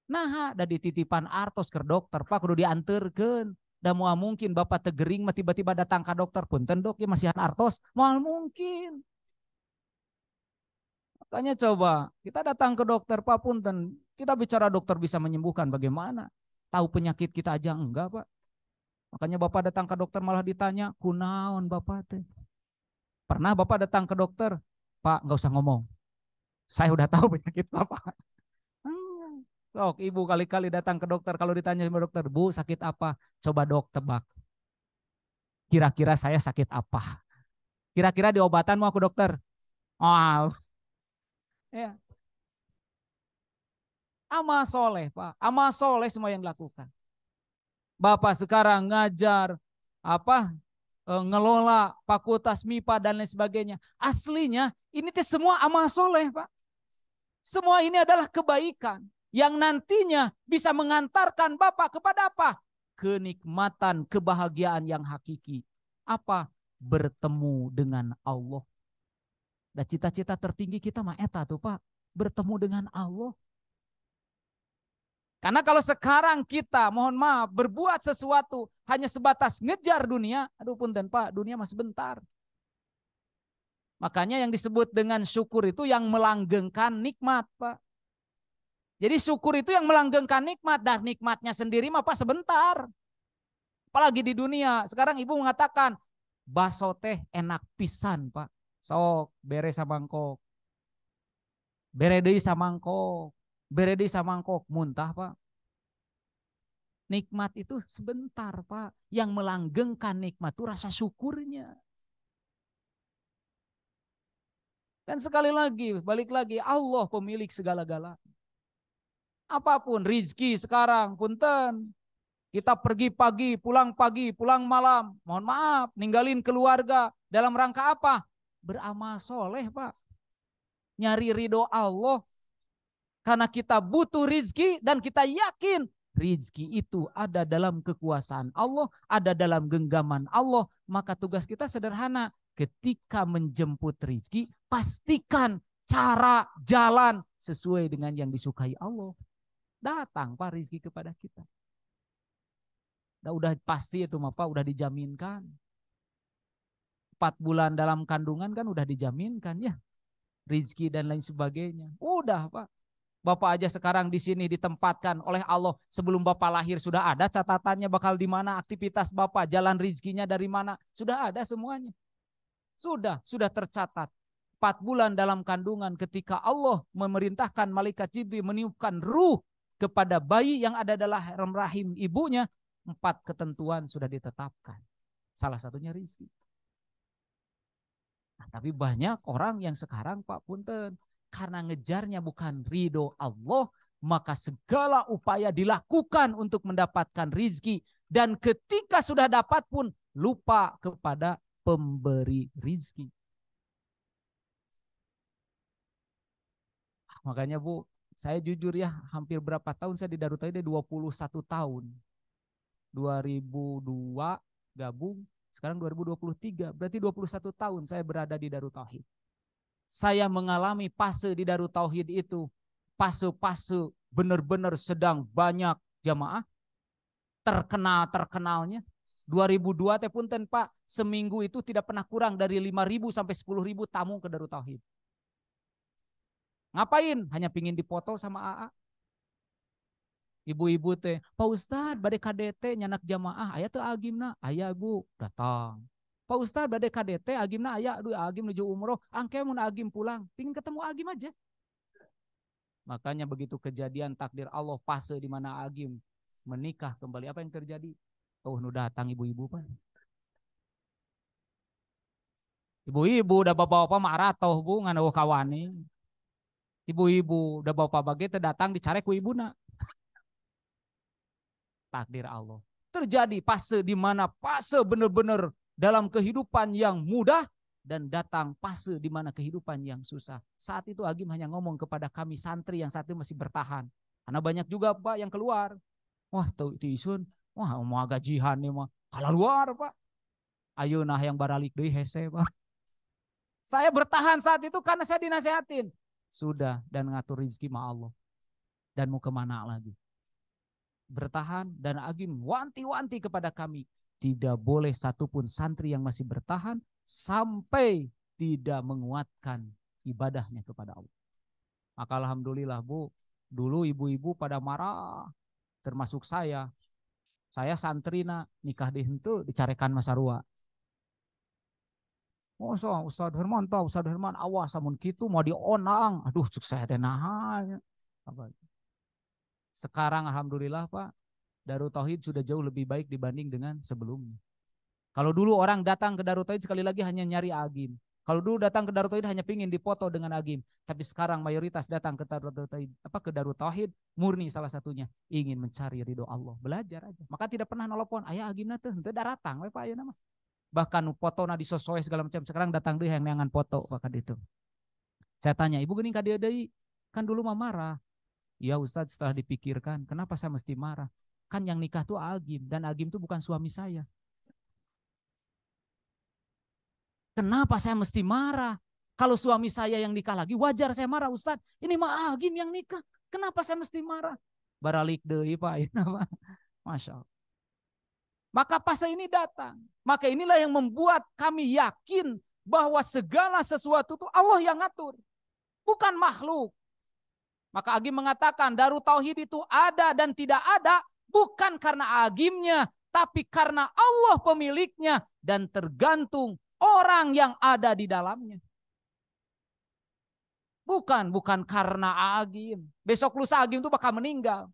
Nah, ada dititipan artos ke dokter. Pak kudu dianterkeun. Dan mau mungkin Bapak tegering tiba-tiba datang ke dokter. Punten dok ya masihan artos. Mau mungkin. Makanya coba kita datang ke dokter Pak punten. Kita bicara dokter bisa menyembuhkan bagaimana. Tahu penyakit kita aja enggak Pak. Makanya Bapak datang ke dokter malah ditanya, kunaon Bapak teh. Pernah Bapak datang ke dokter, Pak nggak usah ngomong. Saya udah tahu penyakit Bapak. Sok, ibu kali-kali datang ke dokter, kalau ditanya sama dokter, Bu sakit apa? Coba dok tebak. Kira-kira saya sakit apa? Kira-kira di obatan mau aku dokter? Oh, ya. Amal soleh Pak, amal soleh semua yang dilakukan. Bapak sekarang ngajar ngelola fakultas MIPA dan lain sebagainya. Aslinya ini semua amal soleh Pak. Semua ini adalah kebaikan yang nantinya bisa mengantarkan Bapak kepada apa? Kenikmatan, kebahagiaan yang hakiki. Apa? Bertemu dengan Allah. Dan cita-cita tertinggi kita mah eta tuh Pak. Bertemu dengan Allah. Karena kalau sekarang kita, mohon maaf, berbuat sesuatu hanya sebatas ngejar dunia, aduh punten Pak, dunia masih bentar. Makanya yang disebut dengan syukur itu yang melanggengkan nikmat Pak. Jadi syukur itu yang melanggengkan nikmat, dan nikmatnya sendiri mah Pak sebentar. Apalagi di dunia, sekarang ibu mengatakan, baso teh enak pisan Pak. Sok, bere samangkok. Bere deui samangkok. Bere deui samangkok, muntah Pak. Nikmat itu sebentar Pak. Yang melanggengkan nikmat itu rasa syukurnya. Dan sekali lagi, balik lagi, Allah pemilik segala-galanya. Apapun, rizki sekarang, punten. Kita pergi pagi, pulang malam. Mohon maaf, ninggalin keluarga. Dalam rangka apa? Beramal soleh Pak. Nyari ridho Allah. Karena kita butuh rizki dan kita yakin rizki itu ada dalam kekuasaan Allah, ada dalam genggaman Allah. Maka tugas kita sederhana. Ketika menjemput rizki, pastikan cara jalan sesuai dengan yang disukai Allah. Datang Pak rizki kepada kita. Udah pasti itu Pak, udah dijaminkan. 4 bulan dalam kandungan kan udah dijaminkan ya. Rizki dan lain sebagainya. Udah Pak. Bapak aja sekarang di sini ditempatkan oleh Allah sebelum Bapak lahir sudah ada catatannya bakal di mana aktivitas Bapak, jalan rizkinya dari mana, sudah ada semuanya. Sudah tercatat. 4 bulan dalam kandungan ketika Allah memerintahkan malaikat Jibril meniupkan ruh kepada bayi yang ada dalam rahim ibunya, 4 ketentuan sudah ditetapkan. Salah satunya rizki. Nah, tapi banyak orang yang sekarang Pak punten, karena ngejarnya bukan ridho Allah, maka segala upaya dilakukan untuk mendapatkan rizki. Dan ketika sudah dapat pun lupa kepada pemberi rizki. Makanya Bu, Saya jujur ya, hampir berapa tahun saya di Darut Tauhid? 21 tahun. 2002 gabung, sekarang 2023. Berarti 21 tahun saya berada di Darut Tauhid. Saya mengalami fase di Darut Tauhid itu. Fase-fase benar-benar sedang banyak jamaah. Terkenalnya. 2002 teh punten Pak, seminggu itu tidak pernah kurang dari 5.000 sampai 10.000 tamu ke Darut Tauhid. Ngapain? Hanya pingin dipoto sama AA. Ibu-ibu teh, Pak Ustad bade KDT nyanak jamaah, aya teu agimna? Aya Bu, datang. Pak Ustad bade KDT agimna aya, aduh agim menuju umroh, angke mun agim pulang, pingin ketemu agim aja. Makanya begitu kejadian takdir Allah fase di mana agim menikah kembali, apa yang terjadi? Oh, nu datang ibu-ibu Pak. Ibu-ibu udah bapak-bapak marah toh Bu ngan kawani. Ibu-ibu udah bapak bage teh datang dicarek ku ibuna. Takdir Allah. Terjadi fase di mana fase benar-benar dalam kehidupan yang mudah dan datang fase di mana kehidupan yang susah. Saat itu Agim hanya ngomong kepada kami santri yang saat itu masih bertahan. Karena banyak juga Pak yang keluar. Wah, tuh isun, wah mau gajihan nih mah. Kalau luar Pak. Ayo nah yang baralik deui hese Pak. Saya bertahan saat itu karena saya dinasehatin. Sudah, dan ngatur rezeki mah Allah. Dan mau kemana lagi? Bertahan, dan Agim wanti-wanti kepada kami. Tidak boleh satupun santri yang masih bertahan sampai tidak menguatkan ibadahnya kepada Allah. Maka alhamdulillah Bu, dulu ibu-ibu pada marah, termasuk saya. Saya santrina nikah di hentu dicarekan Masarua. Oh, so, Ustaz Herman tahu, Ustaz Herman awas samun kitu mau dionang. Aduh, cuk saya teh nahan. Sekarang alhamdulillah Pak, Darut Tauhid sudah jauh lebih baik dibanding dengan sebelumnya. Kalau dulu orang datang ke Darut Tauhid sekali lagi hanya nyari agim. Kalau dulu datang ke Darut Tauhid hanya pingin dipoto dengan agim. Tapi sekarang mayoritas datang ke Darut Tauhid, ke Darut Tauhid murni salah satunya ingin mencari ridho Allah, belajar aja. Maka tidak pernah nelpon, "Aya agimna teh henteu datang we Pak ayeuna mah." Bahkan fotona disosoe segala macam, sekarang datang deui yang neangan foto bahkan itu. Saya tanya, "Ibu geuning ka dieu deui?" Kan dulu mah marah. Ya Ustadz, setelah dipikirkan, kenapa saya mesti marah? Kan yang nikah tuh Agim, dan Agim tuh bukan suami saya. Kenapa saya mesti marah? Kalau suami saya yang nikah lagi, wajar saya marah Ustadz. Ini mah Agim yang nikah, kenapa saya mesti marah? Baralik deui Pak, Masya Allah. Maka fase ini datang. Maka inilah yang membuat kami yakin bahwa segala sesuatu itu Allah yang ngatur. Bukan makhluk. Maka Agim mengatakan Darut Tauhid itu ada dan tidak ada bukan karena Agimnya, tapi karena Allah pemiliknya dan tergantung orang yang ada di dalamnya. Bukan karena Agim. Besok lusa Agim itu bakal meninggal.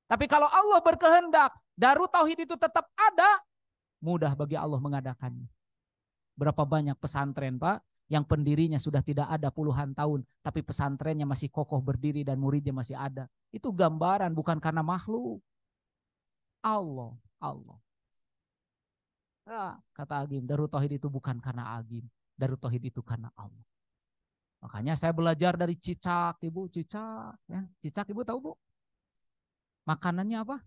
Tapi kalau Allah berkehendak, Darut Tauhid itu tetap ada, mudah bagi Allah mengadakannya. Berapa banyak pesantren Pak, yang pendirinya sudah tidak ada puluhan tahun, tapi pesantrennya masih kokoh berdiri dan muridnya masih ada. Itu gambaran bukan karena makhluk. Allah. Nah, kata Agim, Darut Tauhid itu bukan karena Agim. Darut Tauhid itu karena Allah. Makanya saya belajar dari cicak, Ibu. Cicak. Ya. Cicak Ibu tahu Bu? Makanannya apa?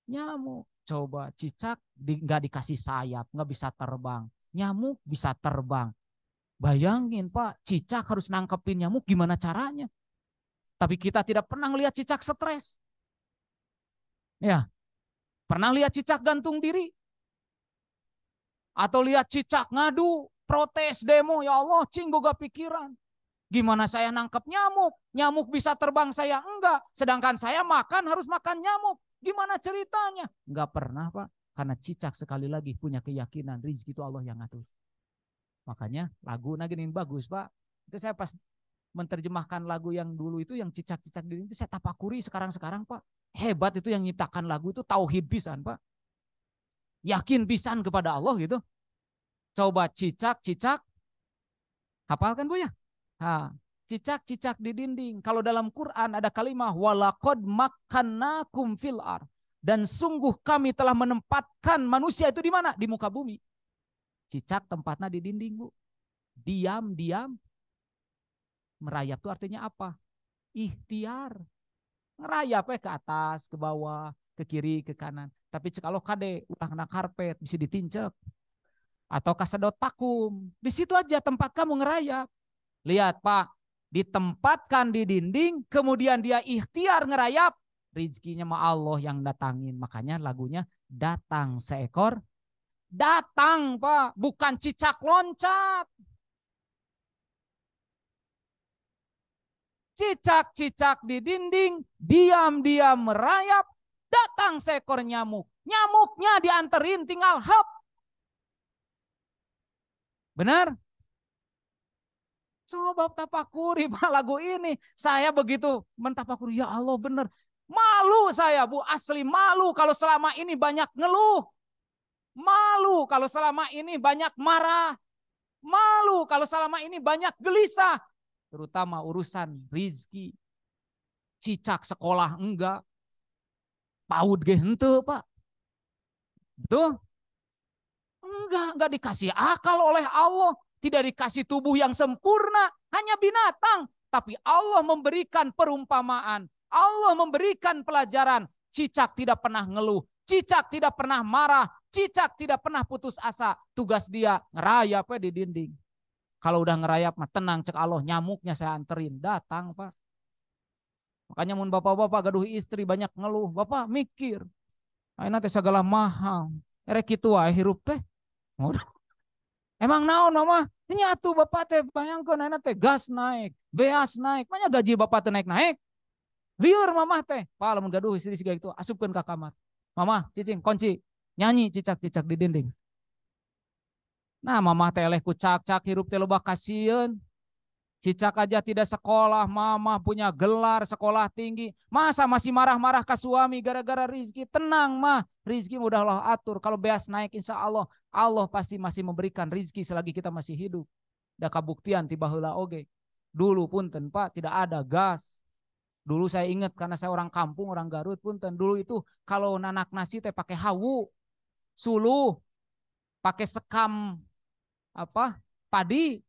Nyamuk. Coba cicak nggak dikasih sayap, nggak bisa terbang. Nyamuk bisa terbang. Bayangin Pak, cicak harus nangkepin nyamuk gimana caranya? Tapi kita tidak pernah lihat cicak stres. Ya, pernah lihat cicak gantung diri? Atau lihat cicak ngadu, protes, demo, ya Allah, cing boga pikiran. Gimana saya nangkep nyamuk? Nyamuk bisa terbang, saya enggak. Sedangkan saya makan harus makan nyamuk. Gimana ceritanya? Enggak pernah Pak. Karena cicak sekali lagi punya keyakinan rezeki itu Allah yang ngatur. Makanya lagu gini bagus Pak. Itu saya pas menerjemahkan lagu yang dulu itu yang cicak-cicak itu saya tapakuri sekarang Pak. Hebat itu yang nyiptakan lagu itu tauhid pisan Pak. Yakin pisan kepada Allah gitu. Coba cicak-cicak. Hafal kan Bu ya? Nah, cicak-cicak di dinding. Kalau dalam Quran ada kalimat walaqad makkannakum fil ard. Dan sungguh kami telah menempatkan manusia itu di mana? Di muka bumi. Cicak tempatnya di dinding Bu. Diam-diam. Merayap itu artinya apa? ikhtiar. Ngerayap ke atas, ke bawah, ke kiri, ke kanan. Tapi kalau kade ulah kena karpet bisa ditincek atau kasedot pakum. Di situ aja tempat kamu ngerayap. Lihat Pak, ditempatkan di dinding, kemudian dia ikhtiar ngerayap, rizkinya mah Allah yang datangin. Makanya lagunya datang seekor, datang Pak, bukan cicak loncat. Cicak-cicak di dinding, diam-diam merayap, datang seekor nyamuk. Nyamuknya dianterin tinggal hap. Benar? Coba tapakuri Pak lagu ini. Saya begitu mentapakuri, ya Allah benar. Malu saya Bu, asli malu kalau selama ini banyak ngeluh. Malu kalau selama ini banyak marah. Malu kalau selama ini banyak gelisah. Terutama urusan rizki. Cicak sekolah enggak. PAUD ge henteu Pak. Betul? Enggak dikasih akal oleh Allah. Tidak dikasih tubuh yang sempurna. Hanya binatang. Tapi Allah memberikan perumpamaan. Allah memberikan pelajaran. Cicak tidak pernah ngeluh. Cicak tidak pernah marah. Cicak tidak pernah putus asa. Tugas dia ngerayap di dinding. Kalau udah ngerayap mah tenang cek Allah, nyamuknya saya anterin, datang Pak. Makanya mun bapak-bapak gaduh istri banyak ngeluh, bapak mikir. Ayeuna teh segala mahal. Erek kitu wae hirup teh. Emang naon mah? Nya atuh bapak teh bayangkeun ayeuna teh gas naik, beas naik, manya gaji bapak teh naik-naik. Lieur mamah teh. Pak lamun gaduh istri siga kitu asupkeun ka kamar. Mamah, cicing kunci, nyanyi cicak-cicak di dinding. Nah mamah teh eleh kucak-cak hirup teh loba kasieun. Cicak aja tidak sekolah, mamah punya gelar sekolah tinggi. Masa masih marah-marah ke suami gara-gara rizki? Tenang mah, rizki udah Allah atur. Kalau beas naik insya Allah, Allah pasti masih memberikan rizki selagi kita masih hidup. Da kabuktian tiba heula oge. Dulu punten Pak tidak ada gas. Dulu saya ingat karena saya orang kampung, orang Garut punten. Dulu itu kalau nanak nasi teh pakai hawu, suluh, pakai sekam padi.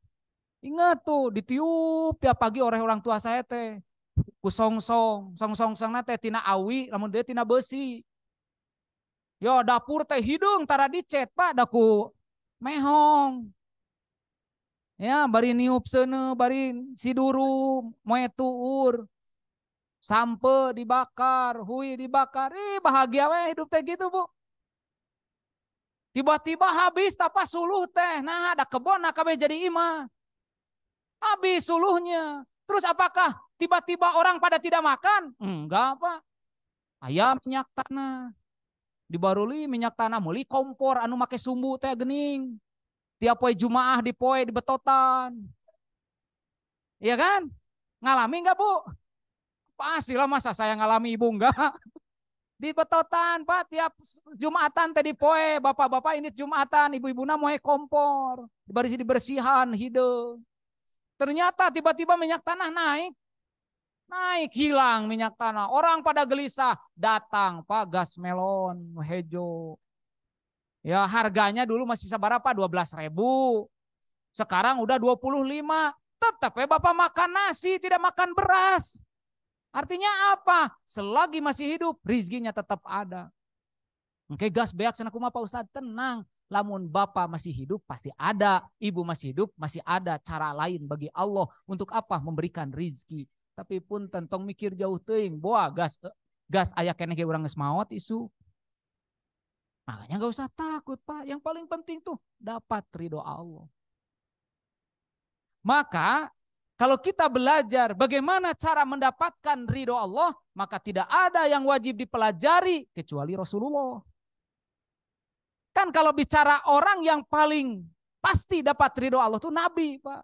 Ingat tuh ditiup tiap pagi oleh orang tua saya teh ku songsong teh tina awi lamun dia tina besi. Yo dapur teh hidung tara dicet Pak daku mehong. Ya bari niup seuneu bari siduru moe tuur. Sampe dibakar, hui dibakar. Bahagia we hidup teh gitu Bu. Tiba-tiba habis tapas suluh teh. Nah ada kebon kabeh jadi imah. Habis suluhnya. Terus apakah tiba-tiba orang pada tidak makan? Enggak Pak. Ayam minyak tanah. Dibaruli minyak tanah meuli kompor anu make sumbu teh geuning. Tiap poe Jumaah di poe di betotan. Iya kan? Ngalami enggak Bu? Pastilah masa saya ngalami Ibu enggak? Di betotan Pak tiap Jumatan teh di poe bapak-bapak ini Jumatan ibu-ibuna moe kompor. Dibersihan hideung. Ternyata tiba-tiba minyak tanah naik. Naik hilang minyak tanah. Orang pada gelisah. Datang Pak gas melon. Hejo. Ya harganya dulu masih seberapa 12.000. Sekarang udah 25. Tetap ya Bapak makan nasi tidak makan beras. Artinya apa? Selagi masih hidup rizkinya tetap ada. Oke gas beak sana kumaha Pak Ustadz tenang. Lamun Bapak masih hidup pasti ada, Ibu masih hidup masih ada cara lain bagi Allah untuk apa? Memberikan rizki. Tapi pun tentang mikir jauh teuing, boa gas aya keneh ge urang geus maot isu. Makanya gak usah takut Pak, yang paling penting tuh dapat ridho Allah. Maka kalau kita belajar bagaimana cara mendapatkan ridho Allah, maka tidak ada yang wajib dipelajari kecuali Rasulullah. Kan kalau bicara orang yang paling pasti dapat ridho Allah itu Nabi Pak.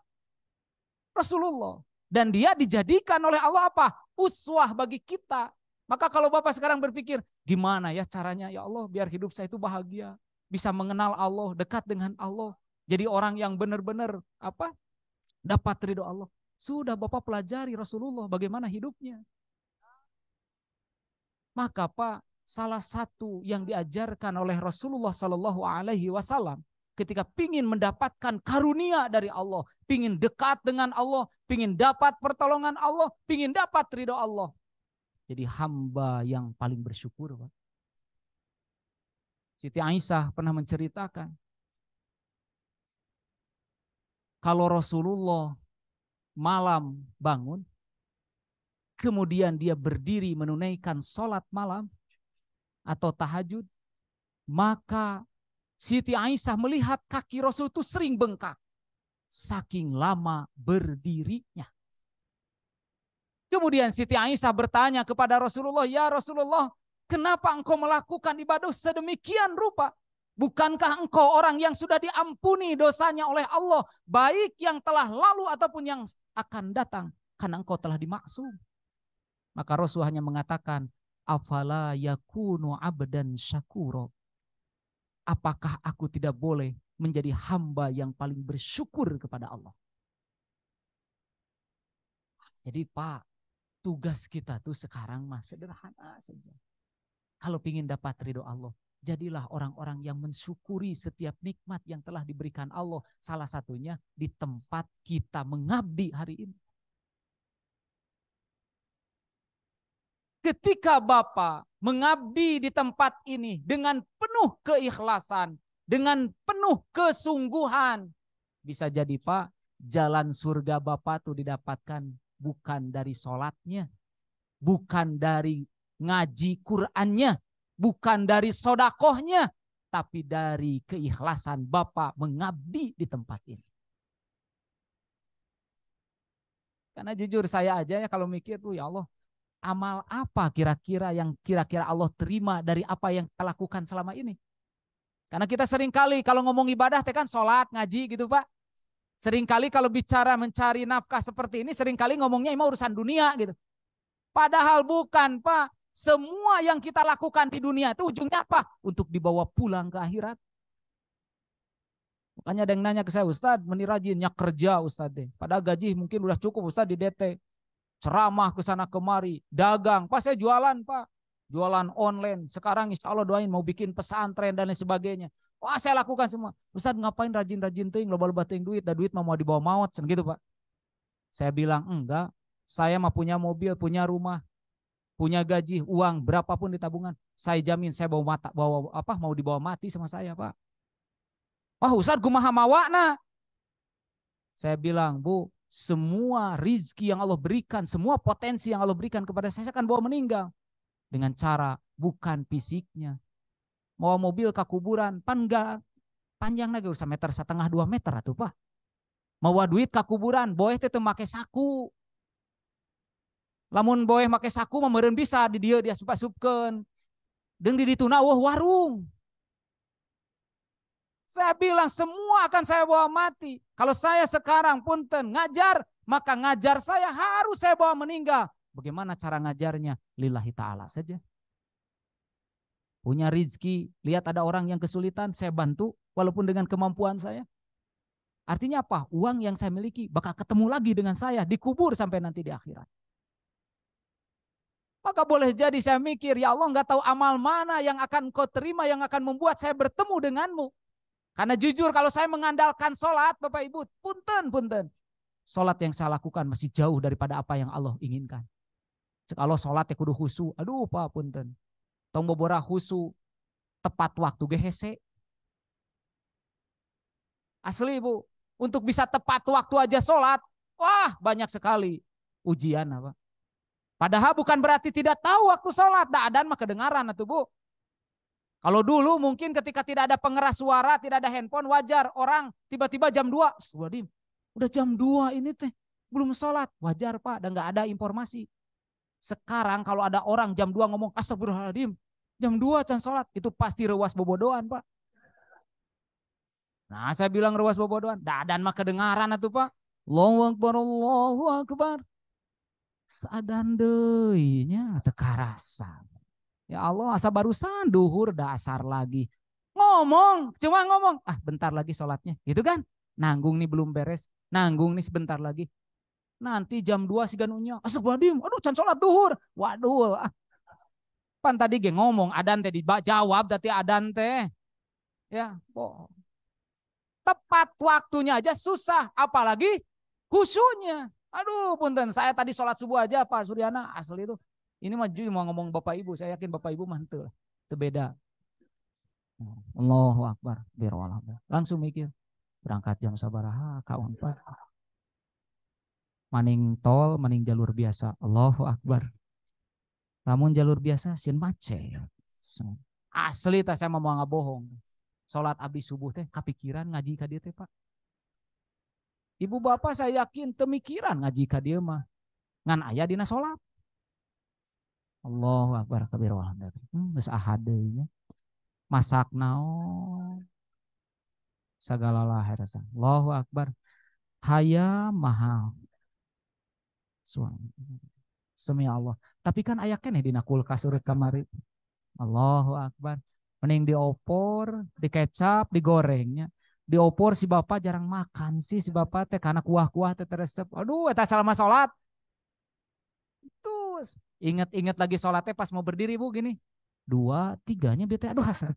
Rasulullah. Dan dia dijadikan oleh Allah apa? Uswah bagi kita. Maka kalau Bapak sekarang berpikir, gimana ya caranya ya Allah biar hidup saya itu bahagia. Bisa mengenal Allah, dekat dengan Allah. Jadi orang yang benar-benar dapat ridho Allah. Sudah Bapak pelajari Rasulullah bagaimana hidupnya. Maka Pak, salah satu yang diajarkan oleh Rasulullah Sallallahu Alaihi Wasallam ketika pingin mendapatkan karunia dari Allah, pingin dekat dengan Allah, pingin dapat pertolongan Allah, pingin dapat ridho Allah. Jadi hamba yang paling bersyukur, Pak. Siti Aisyah pernah menceritakan, kalau Rasulullah malam bangun, kemudian dia berdiri menunaikan sholat malam atau tahajud, maka Siti Aisyah melihat kaki Rasul itu sering bengkak, saking lama berdirinya. Kemudian Siti Aisyah bertanya kepada Rasulullah, "Ya Rasulullah, kenapa engkau melakukan ibadah sedemikian rupa? Bukankah engkau orang yang sudah diampuni dosanya oleh Allah, baik yang telah lalu ataupun yang akan datang, karena engkau telah dimaksum?" Maka Rasul hanya mengatakan, "Afala yakunu abdan syakuro." Apakah aku tidak boleh menjadi hamba yang paling bersyukur kepada Allah? Jadi Pak, tugas kita tuh sekarang mah sederhana saja. Kalau ingin dapat ridho Allah, jadilah orang-orang yang mensyukuri setiap nikmat yang telah diberikan Allah. Salah satunya di tempat kita mengabdi hari ini. Ketika Bapak mengabdi di tempat ini dengan penuh keikhlasan, dengan penuh kesungguhan, bisa jadi Pak, jalan surga Bapak tuh didapatkan bukan dari sholatnya, bukan dari ngaji Qur'annya, bukan dari sodakohnya, tapi dari keikhlasan Bapak mengabdi di tempat ini. Karena jujur saya aja ya kalau mikir tuh, ya Allah, amal apa kira-kira yang kira-kira Allah terima dari apa yang kita lakukan selama ini? Karena kita sering kali kalau ngomong ibadah teh kan sholat, ngaji gitu Pak. Sering kali kalau bicara mencari nafkah seperti ini, sering kali ngomongnya emang urusan dunia gitu. Padahal bukan Pak. Semua yang kita lakukan di dunia itu ujungnya apa? Untuk dibawa pulang ke akhirat. Makanya ada yang nanya ke saya, "Ustadz, meni rajinnya kerja Ustadz deh. Padahal gaji mungkin udah cukup Ustadz di DT. Ceramah ke sana kemari, dagang. Pak saya jualan Pak. Jualan online. Sekarang insya Allah doain mau bikin pesantren dan lain sebagainya. Wah saya lakukan semua. Ustadz ngapain rajin-rajin ting, loba-loba ting duit. Dan duit mau dibawa maut. Gitu Pak. Saya bilang enggak. Saya mah punya mobil, punya rumah, punya gaji, uang berapapun di tabungan. Saya jamin saya mau dibawa mati sama saya Pak. Wah Ustadz kumaha mawana. Saya bilang, Bu, semua rizki yang Allah berikan, semua potensi yang Allah berikan kepada saya akan bawa meninggal. Dengan cara bukan fisiknya. Mau mobil ke kuburan, pan enggak panjang lagi urusan 1,5 2 meter atuh Pak. Mau duit ke kuburan, boleh teh make saku. Lamun boleh make saku mah meureun bisa di dieu dia supasupkeun. Deung di dituna warung. Saya bilang semua akan saya bawa mati. Kalau saya sekarang punten ngajar, maka ngajar saya harus saya bawa meninggal. Bagaimana cara ngajarnya? Lillahi ta'ala saja. Punya rizki, lihat ada orang yang kesulitan, saya bantu walaupun dengan kemampuan saya. Artinya apa? Uang yang saya miliki bakal ketemu lagi dengan saya, dikubur sampai nanti di akhirat. Maka boleh jadi saya mikir, ya Allah nggak tahu amal mana yang akan kau terima, yang akan membuat saya bertemu denganmu. Karena jujur kalau saya mengandalkan sholat Bapak Ibu, punten. Sholat yang saya lakukan masih jauh daripada apa yang Allah inginkan. Kalau sholat ya kudu khusyuk, aduh Pak punten. Tong bobora khusyuk, tepat waktu gehese. Asli Bu, untuk bisa tepat waktu aja sholat, wah banyak sekali ujian apa. Padahal bukan berarti tidak tahu waktu sholat, adan mah kedengaran atuh Bu. Kalau dulu mungkin ketika tidak ada pengeras suara, tidak ada handphone, wajar orang tiba-tiba jam 2. Astagfirullahaladzim, udah jam 2 ini teh belum sholat. Wajar Pak, dan nggak ada informasi. Sekarang kalau ada orang jam 2 ngomong astagfirullahaladzim, jam 2 can sholat, itu pasti rewas bobodohan Pak. Nah saya bilang rewas bobodohan, dan mah kedengaran atuh Pak. Allahu Akbar, Allahu Akbar. Sadan deui nya teu karasan. Ya Allah, asa barusan duhur dasar lagi. Cuma ngomong. Ah bentar lagi sholatnya. Gitu kan? Nanggung nih belum beres. Nanggung nih sebentar lagi. Nanti jam 2 si ganunya. Astagfirullahaladzim. Aduh can sholat duhur. Waduh. Pan tadi ge ngomong. Adan teh dijawab. Tadi adan teh. Ya. Bohong. tepat waktunya aja susah, apalagi khusyuknya. Aduh, punten, saya tadi sholat subuh aja Pak Suryana, asli itu. Ini mah mau ngomong Bapak Ibu, saya yakin Bapak Ibu mah itu beda. Allahu Akbar, langsung mikir berangkat jam sabaraha kawan Pak. Maning tol, maning jalur biasa. Allahu Akbar. Namun jalur biasa sin macet. Asli teh saya mau nggak bohong. Salat abdi subuh teh kepikiran ngaji ka dieu teh Pak. Ibu bapak saya yakin temikiran ngaji ka dieu mah. Ngan aya dina salat. Allahu Akbar kabir walhamdulillah. Geus ahad deui nya. Masak naon? Sagala lahir rasa. Allahu Akbar. Hayam mahal. Semi Allah. Tapi kan aya keneh dina kulkas urut kamari. Allahu Akbar. Mending diopor, dikecap, digorengnya. Diopor si bapak jarang makan sih si bapak teh karena kuah-kuah teh teresep. Aduh, eta salama salat. Terus inget-inget lagi salatnya pas mau berdiri Bu gini. 2, 3-nya bete aduh hasan.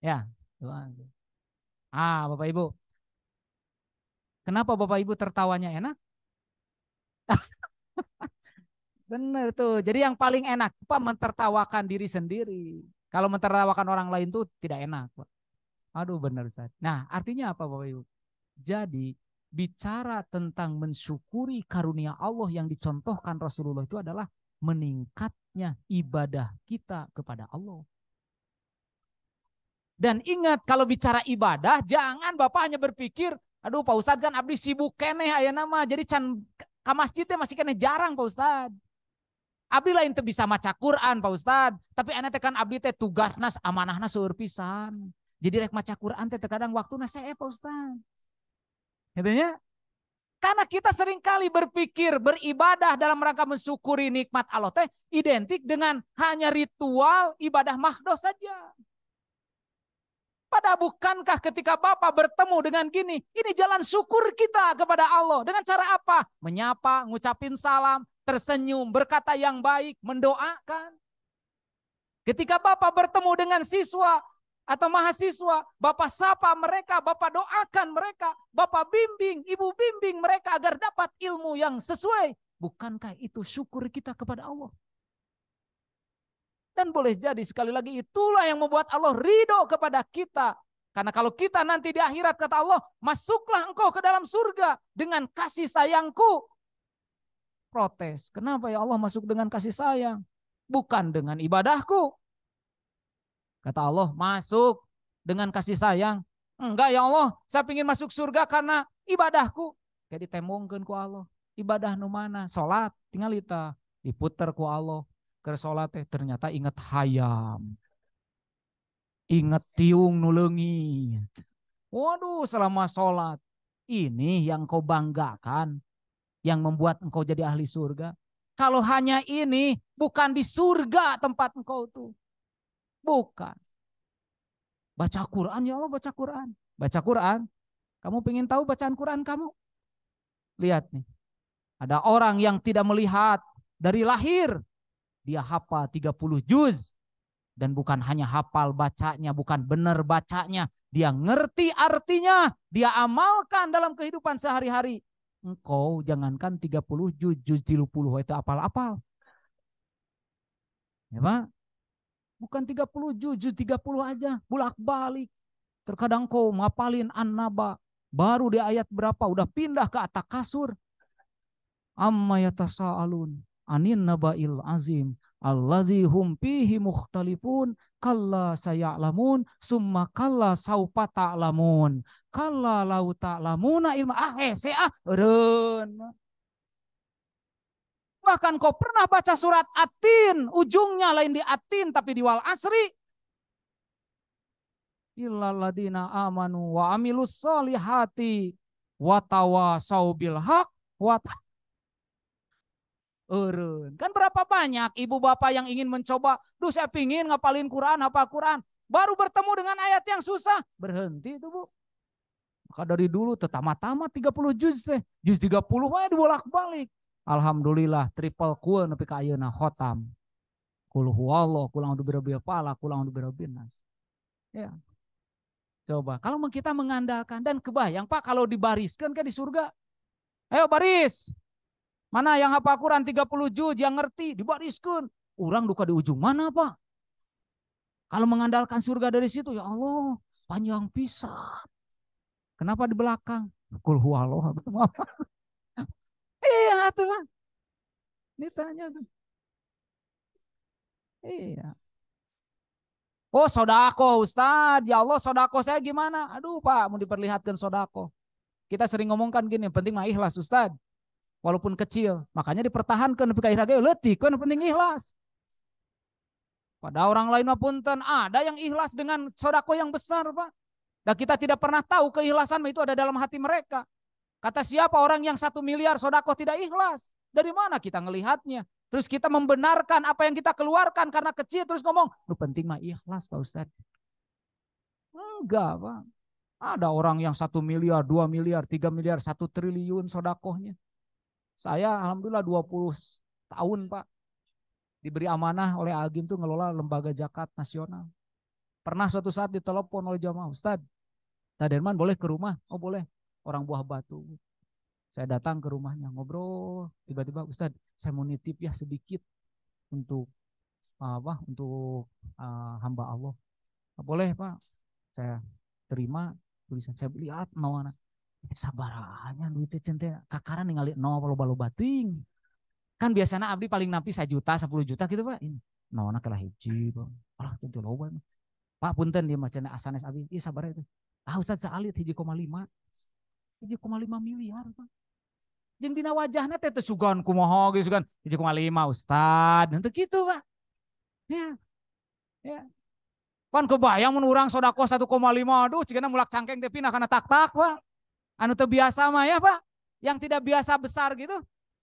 Ya, Bapak Ibu. Kenapa Bapak Ibu tertawanya enak? Bener tuh. Jadi yang paling enak Pak mentertawakan diri sendiri. Kalau mentertawakan orang lain tuh tidak enak Pak. Aduh bener Ustaz. Nah artinya apa Bapak Ibu? Jadi bicara tentang mensyukuri karunia Allah yang dicontohkan Rasulullah itu adalah meningkatnya ibadah kita kepada Allah. Dan ingat kalau bicara ibadah jangan Bapak hanya berpikir aduh Pak Ustadz kan abdi sibuk keneh aya nama jadi can ka masjidnya masih keneh jarang Pak Ustadz. Abdi lain teu bisa maca Quran Pak Ustadz, tapi ana teh kan abdi teh tugasna amanahna seueur pisan. Jadi rek maca Quran teh terkadang waktuna sae Pak Ustadz. Gitu ya? Karena kita seringkali berpikir beribadah dalam rangka mensyukuri nikmat Allah teh identik dengan hanya ritual ibadah mahdoh saja. Padahal bukankah ketika Bapak bertemu dengan gini, ini jalan syukur kita kepada Allah. Dengan cara apa? Menyapa, ngucapin salam, tersenyum, berkata yang baik, mendoakan. Ketika Bapak bertemu dengan siswa atau mahasiswa, Bapak sapa mereka, Bapak doakan mereka, Bapak bimbing, Ibu bimbing mereka agar dapat ilmu yang sesuai. Bukankah itu syukur kita kepada Allah? Dan boleh jadi sekali lagi itulah yang membuat Allah ridho kepada kita. Karena kalau kita nanti di akhirat kata Allah, masuklah engkau ke dalam surga dengan kasih sayangku. Protes, kenapa ya Allah masuk dengan kasih sayang? Bukan dengan ibadahku. Kata Allah, masuk dengan kasih sayang. Enggak ya Allah, saya ingin masuk surga karena ibadahku. Kayak ditembongkeun ku Allah. Ibadah nu mana? Salat, tinggal ita diputer ku Allah. Ke sholat ternyata ingat hayam, ingat tiung nulengi. Waduh, selama sholat ini yang kau banggakan, yang membuat engkau jadi ahli surga. Kalau hanya ini, bukan di surga tempat engkau tuh, bukan. Baca Quran ya Allah, baca Quran, baca Quran. Kamu pengen tahu bacaan Quran kamu? Lihat nih, ada orang yang tidak melihat dari lahir. Dia hafal 30 juz. Dan bukan hanya hafal bacanya, bukan benar bacanya. Dia ngerti artinya. Dia amalkan dalam kehidupan sehari-hari. Engkau jangankan 30 juz, juz 30 itu apal-apal. Ya Pak? Bukan 30 juz, juz 30 aja. Bolak-balik. Terkadang kau ngapalin An-Naba. Baru di ayat berapa udah pindah ke atas kasur. Amma yatasa'alun anin naba'il azim allazi hum fihi mukhtalifun kalla saya'lamun summa kalla saufa ta'lamun kalla lau ta'lamuna ilma eureun. Bahkan kau pernah baca surat At-Tin, ujungnya lain di At-Tin tapi di wal asri. Illal ladina amanu wa amilus solihati wa tawasau bil haq wa kan berapa banyak ibu bapak yang ingin mencoba, duh saya pingin ngapalin Quran, hafal Quran, baru bertemu dengan ayat yang susah, berhenti itu Bu. Maka dari dulu tetama-tama 30 juz juz 30 aja dibolak-balik. Alhamdulillah triple kueun nepi ka ayeuna khotam. Qul huwallah, qul a'udzu birabbil falaq, qul a'udzu birabbin nas. Ya. Coba kalau kita mengandalkan dan kebayang Pak kalau dibariskan kan di surga. Ayo baris. Mana yang hafal Quran 30 juz yang ngerti dibariskan. Orang duka di ujung mana Pak? Kalau mengandalkan surga dari situ ya Allah panjang pisan. Kenapa di belakang? Qul huwallah. Iya tuh Pak. Ditanya tuh. Iya. Oh sodako Ustadz, ya Allah sodako saya gimana? Aduh Pak mau diperlihatkan sodako. Kita sering ngomongkan gini, penting mah ikhlas Ustadz. Walaupun kecil, makanya dipertahankan tapi akhirnya letih, kan penting ikhlas. Pada orang lain mah punten, ada yang ikhlas dengan sodako yang besar Pak. Dan kita tidak pernah tahu keikhlasan itu ada dalam hati mereka. Kata siapa orang yang 1 miliar sodako tidak ikhlas? Dari mana kita ngelihatnya? Terus kita membenarkan apa yang kita keluarkan karena kecil terus ngomong, lu penting mah ikhlas Pak Ustadz. Enggak Pak. Ada orang yang 1 miliar, 2 miliar, 3 miliar, 1 triliun sodakohnya. Saya alhamdulillah 20 tahun Pak. Diberi amanah oleh Agim tuh ngelola lembaga zakat nasional. Pernah suatu saat ditelepon oleh jamaah, Ustadz, Taderman boleh ke rumah? Oh boleh. Orang Buah Batu. Saya datang ke rumahnya ngobrol, tiba-tiba Ustadz saya mau nitip ya sedikit untuk hamba Allah. Boleh Pak, saya terima tulisan saya lihat nawana. Sabarannya duitnya centeh kakaran ningali no loba bating. Kan biasanya abdi paling napi 1 juta 10 juta gitu Pak. Ini nawana kalah hiji Pak. Alah tentu loba. Pak punten dia macam asanes abdi. Iya sabar itu. Ustadz saalit 1,5 miliar Pak. Jeung dina wajahna teh teu sugan kumaha geus sugan 1,5 Ustad. Henteu kitu Pak. Ya. Ya. Pan kebayang mun urang sodako 1,5 aduh cigana mulak cangkeng teh pindah kana tak-tak Pak. Anu teu biasa mah ya Pak. Yang tidak biasa besar gitu.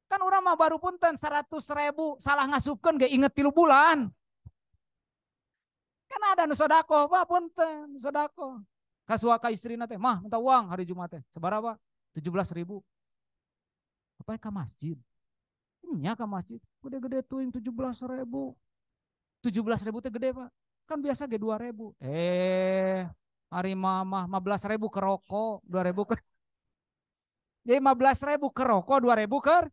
Kan urang mah baru punten 100.000 salah ngasupkeun ge inget 3 bulan. Kan ada nu sodako Pak punten sodako. Kasuaka istrina teh mah minta uang hari Jumat teh. Sabaraha Pak? 17.000. Apa ke masjid? Nya ke masjid. Gede-gede tuh yang 17.000. 17.000 teh gede Pak. Kan biasa ge 2.000. Hari mama 15.000 ke rokok, 2.000 ke. Jadi 15.000 ke rokok, 2.000 ke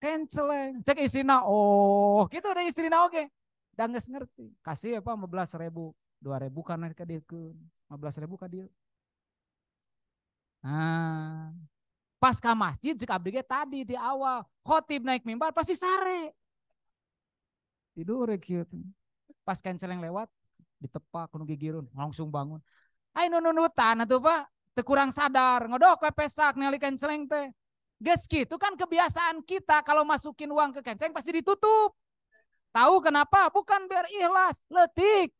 kenceleng. Cek istrina, oh gitu udah istrina oke. Dan nggak ngerti. Kasih apa 15.000, 2.000 karena ke dia ke 15.000 ke dia. Nah. Pas ke masjid jika abdi tadi di awal khotib naik mimbar pasti sare tidur kieu pas kenceleng lewat ditepak kudu gigirun langsung bangun ai nunutan atuh Pak teu kurang sadar ngodok we pesak ningali kenceleng teh geus kitu kan kebiasaan kita kalau masukin uang ke kenceleng pasti ditutup tahu kenapa bukan biar ikhlas leutik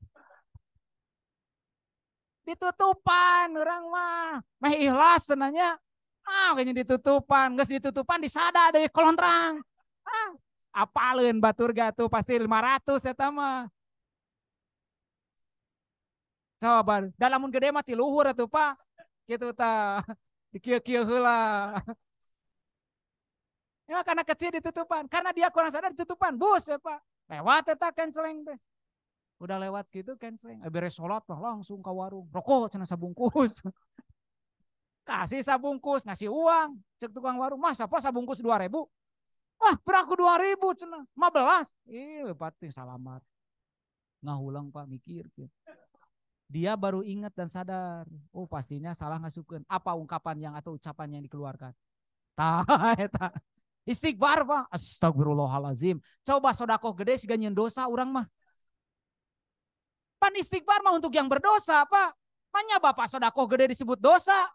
ditutupan orang mah ikhlas senanya kayaknya ditutupan, geus ditutupan disada deui kolontrang. Apaleun batur gatuh pasti 500 eta mah. Coba, dalam mun gede mah ti luhur atuh Pak. Kitu tah. Dikieu-kieu heula. Ya karena kecil ditutupan, karena dia kurang sadar ditutupan. Bus ya Pak. Lewat eta kenceleng teh. Udah lewat gitu kenceleng. Beres salat mah langsung ke warung. Rokok cenah sabungkus. Kasih sabungkus, ngasih uang, cek tukang warung, mas apa sabungkus 2.000? Wah beraku 2.000 cenah, 15. Pati salamat. Ngahulang Pak mikir. Dia baru ingat dan sadar, oh pastinya salah ngasupkeun. Apa ungkapan yang atau ucapan yang dikeluarkan? Eta. Istighfar Pak, astagfirullahalazim. Coba sodako gede siga nyeun dosa urang mah. Pan istighfar mah untuk yang berdosa Pak. Manya Bapak sodako gede disebut dosa.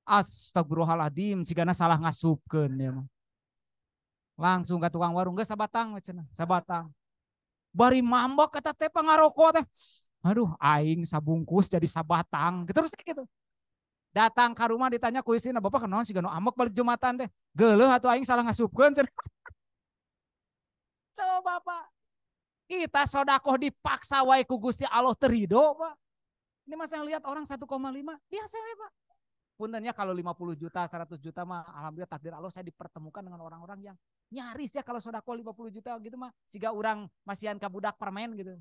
Astagfirullahaladzim cigana salah ngasupkeun ya mah. Langsung ke tukang warung geus sabatang cenah, sabatang. Bari mambok kata teh pangarokok teh. Aduh aing sabungkus jadi sabatang. Terus gitu. Datang ke rumah ditanya ku istrina, "Bapak kenaon siga nu amok balik Jumatan teh?" Geuleuh atuh aing salah ngasupkeun cenah. Coba Pak. Kita sodakoh dipaksa wae ku Gusti Allah terido Pak. Ini masa lihat orang 1,5 biasa we Pak. Puntennya kalau 50 juta, 100 juta mah alhamdulillah takdir Allah saya dipertemukan dengan orang-orang yang nyaris ya kalau sodako 50 juta gitu mah siga orang masihan ka budak permen gitu.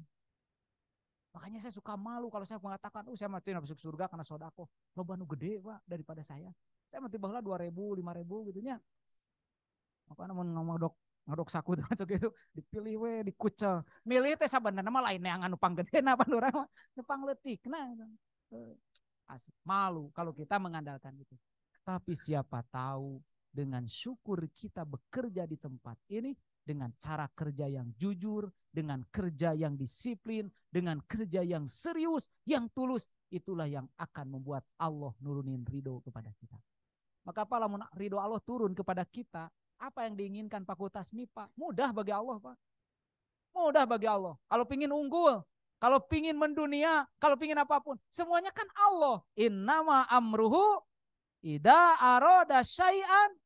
Makanya saya suka malu kalau saya mengatakan, saya mati masuk surga karena sodako. Loba nu gede Pak daripada saya. Saya mati baheula 2.000, 5.000 gitu nya. Makanya mun ngadok saku masuk gitu dipilih we dikucel. Milih teh sabenerna mah lain yang anu panggedena pan urang mah nu pangleutikna. Asik. Malu kalau kita mengandalkan itu. Tapi siapa tahu dengan syukur kita bekerja di tempat ini dengan cara kerja yang jujur, dengan kerja yang disiplin, dengan kerja yang serius, yang tulus, itulah yang akan membuat Allah nurunin ridho kepada kita. Maka apa lamun ridho Allah turun kepada kita, apa yang diinginkan Fakultas MIPA? Mudah bagi Allah, Pak. Mudah bagi Allah. Kalau pingin unggul, kalau pingin mendunia, kalau pingin apapun, semuanya kan Allah. Innama amruhu ida aroda syai'an.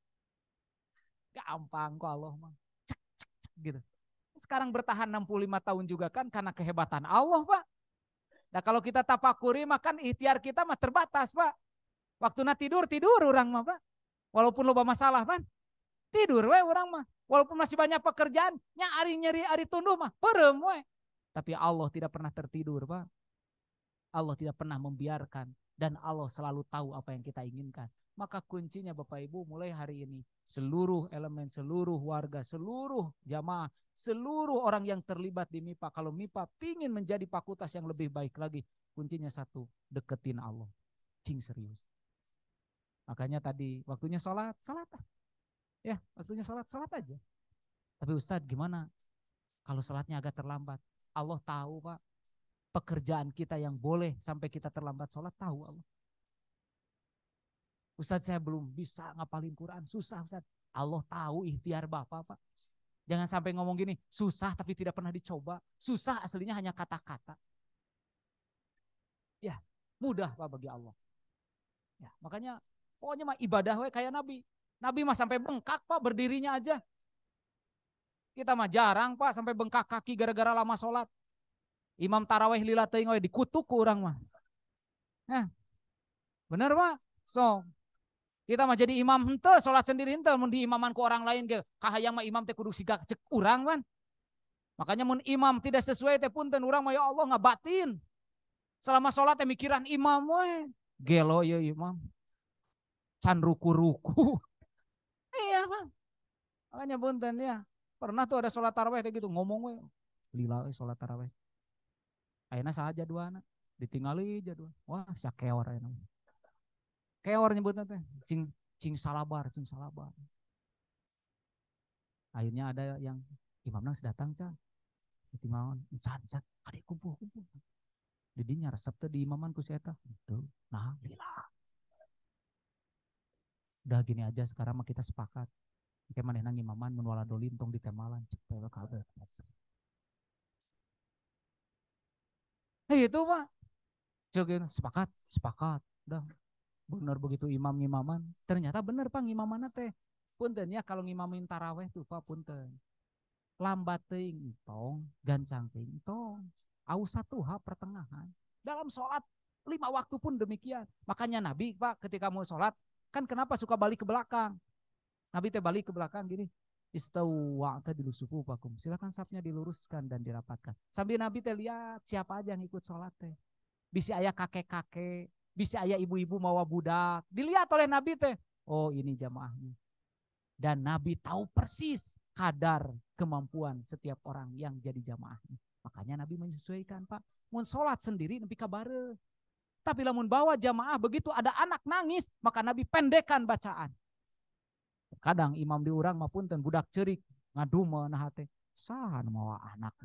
Gampang kok Allah mah. Cek, cek, cek, gitu. Sekarang bertahan 65 tahun juga kan karena kehebatan Allah, Pak. Nah kalau kita tapakuri makan ikhtiar kita mah terbatas, Pak. Waktu tidur orang mah, Pak. Walaupun loba masalah, Pak. Tidur we orang mah. Walaupun masih banyak pekerjaan, nyari ari tunduh mah, perem we. Tapi Allah tidak pernah tertidur, Pak. Allah tidak pernah membiarkan dan Allah selalu tahu apa yang kita inginkan. Maka kuncinya Bapak Ibu mulai hari ini seluruh elemen, seluruh warga, seluruh jamaah, seluruh orang yang terlibat di MIPA. Kalau MIPA pingin menjadi fakultas yang lebih baik lagi, kuncinya satu, deketin Allah. Cing serius. Makanya tadi waktunya sholat ya, waktunya sholat aja. Tapi Ustadz gimana kalau sholatnya agak terlambat? Allah tahu Pak, pekerjaan kita yang boleh sampai kita terlambat sholat tahu Allah. Ustadz saya belum bisa ngapalin Quran, susah Ustadz. Allah tahu ikhtiar Bapak Pak. Jangan sampai ngomong gini, susah tapi tidak pernah dicoba. Susah aslinya hanya kata-kata. Ya, mudah Pak bagi Allah. Ya, makanya pokoknya mah ibadah we kayak Nabi. Nabi mah sampai bengkak Pak berdirinya aja. Kita mah jarang Pak sampai bengkak kaki gara-gara lama sholat. Imam taraweh lila teuing we dikutuk ku urang mah. Nah, bener Pak. So, kita mah jadi imam henteu sholat sendiri henteu mun diimaman ku orang lain ge kahayang mah imam teh kudu siga cek urang kan. Makanya mun imam tidak sesuai teh punten urang mah ya Allah ngabatin. Selama sholat teh mikiran imam we. Gelo ya imam. Can ruku-ruku. Iya, Bang. Makanya punten ya. Pernah tuh ada sholat taraweh kayak gitu ngomong we. Lila we sholat taraweh. Ayeuna saha jaduana? Ditinggali jadwal. Wah, sakeor ayeuna. Keor nyebutnya teh. Cing salabar. Akhirnya ada yang imamna datang Cah. Ditinggalkan. Can. Kadek kumpul. Didinya resep teh di imaman ku si eta. Itu. Nah, lila. Udah gini aja sekarang mah kita sepakat. Kayak manehna ngimaman mun wala dolin tong ditemalan cepet kabeh. Itu Pak. Cek sepakat. Udah bener begitu imam ngimaman. Ternyata bener Pak ngimamanna teh. Punten ya kalau ngimamin taraweh tuh Pak punten. Lambat teuing tong, gancang teuing tong. Aus satuha pertengahan. Dalam sholat 5 waktu pun demikian. Makanya Nabi Pak ketika mau sholat kan kenapa suka balik ke belakang? Nabi teh balik ke belakang gini. Istawu wa'tadilu sufufakum. Silakan safnya diluruskan dan dirapatkan. Sambil Nabi teh lihat siapa aja yang ikut sholat teh. Bisa ayah kakek-kakek, bisa ayah ibu-ibu mawa budak. Dilihat oleh Nabi teh. Oh ini jamaahnya. Dan Nabi tahu persis kadar kemampuan setiap orang yang jadi jamaahnya. Makanya Nabi menyesuaikan Pak. Mun sholat sendiri Nabi kabare. Tapi lamun bawa jamaah begitu ada anak nangis, maka Nabi pendekkan bacaan. Kadang imam di urang mah punten budak cerik ngadume nah teh. Saha nu mawa anak.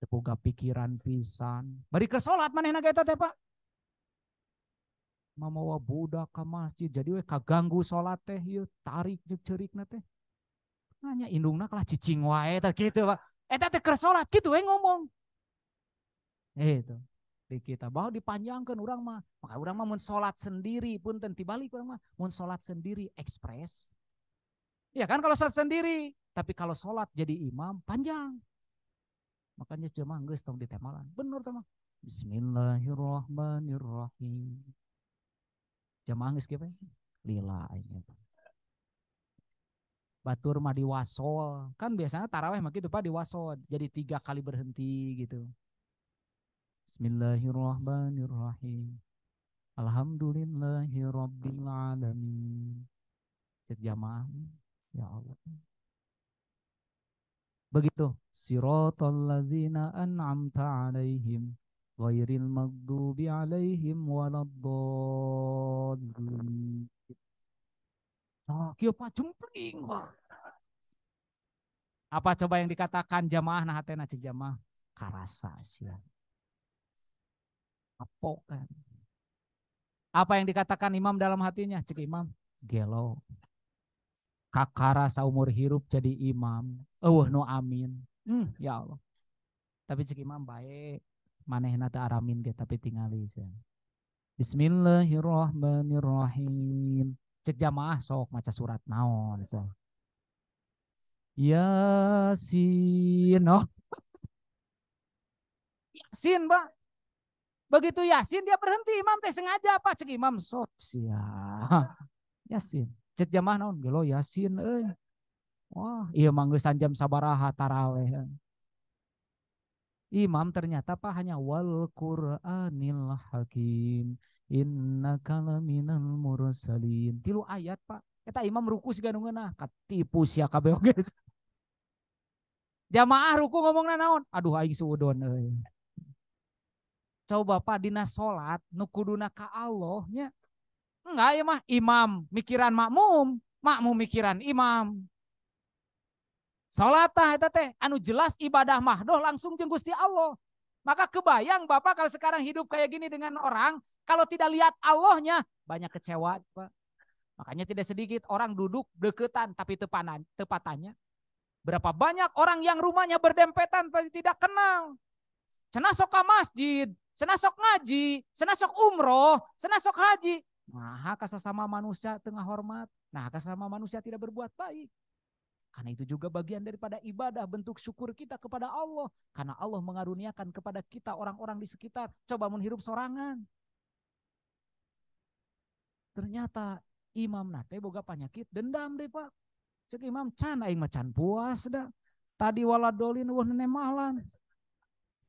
Boga pikiran pisan. Bari ke salat manehna eta teh Pak. Mamawa budak ka masjid jadi we kaganggu salat teh ieu tarik jeung ceurikna teh. Nanya indungna kalah cicing wae teh kitu Pak. Eta teh keur salat kitu we ngomong. Itu. Di kita bahwa dipanjangkan orang mah. Maka orang mah mun salat sendiri punten tibalik orang mah mun salat sendiri ekspres. Ya kan kalau salat sendiri, tapi kalau salat jadi imam panjang. Makanya jemaah geus tong ditemalan. Bener teh mah. Bismillahirrahmanirrahim. Jamaah geus kieu lila ini. Batur mah diwasol. Kan biasanya taraweh mah gitu Pak diwasol. Jadi 3 kali berhenti gitu. Bismillahirrahmanirrahim. Alhamdulillahirabbil alamin. Cek jamaah. Ya Allah. Begitu. Siratal ladzina an'amta 'alaihim ghairil maghdubi 'alaihim waladdallin. Oh, kieu Pak jumpling Pak. Apa coba yang dikatakan jamaah nah hatena cek jamaah karasa sia. Apa kan? Apa yang dikatakan imam dalam hatinya? Cek imam gelo. Kakara saumur hirup jadi imam. Nu amin. Ya Allah. Tapi cek imam baik. Manehna teu aramin ge tapi tingali sia. Bismillahirrahmanirrahim. Cek jamaah sok maca surat naon sok. Yasin. Oh. Yasin, Pak. Begitu Yasin dia berhenti, imam teh sengaja apa cek imam sok sia. Yasin. Cek jamaah naon gelo Yasin euy. Wah, iya mah geus jam sabaraha taraweh. Imam ternyata Pak hanya wal Qur'anil Hakim innaka laminal mursalin. 3 ayat Pak. Eta imam ruku siga nu ngeunah, katipu sia kabeh oge. Jamaah ruku ngomongna naon? Aduh aing suudon euy. Coba Pak dina salat nu kuduna ka Allah nya. Enggak ya mah imam mikiran makmum, makmum mikiran imam. Salat tah eta teh anu jelas ibadah mahdoh langsung jeung Gusti Allah. Maka kebayang Bapak kalau sekarang hidup kayak gini dengan orang, kalau tidak lihat Allahnya banyak kecewa Pak. Makanya tidak sedikit orang duduk deketan tapi tepatannya. Berapa banyak orang yang rumahnya berdempetan pasti tidak kenal. Cenah sok ka masjid, cenah sok ngaji, cenah sok umroh, cenah sok haji. Nah, kasasama manusia tengah hormat. Nah, kasasama manusia tidak berbuat baik. Karena itu juga bagian daripada ibadah, bentuk syukur kita kepada Allah. Karena Allah mengaruniakan kepada kita orang-orang di sekitar. Coba menghirup sorangan. Ternyata imam nate boga penyakit dendam deh Pak. Cek imam can aing macan puas dah. Tadi waladolin wah nenemalan.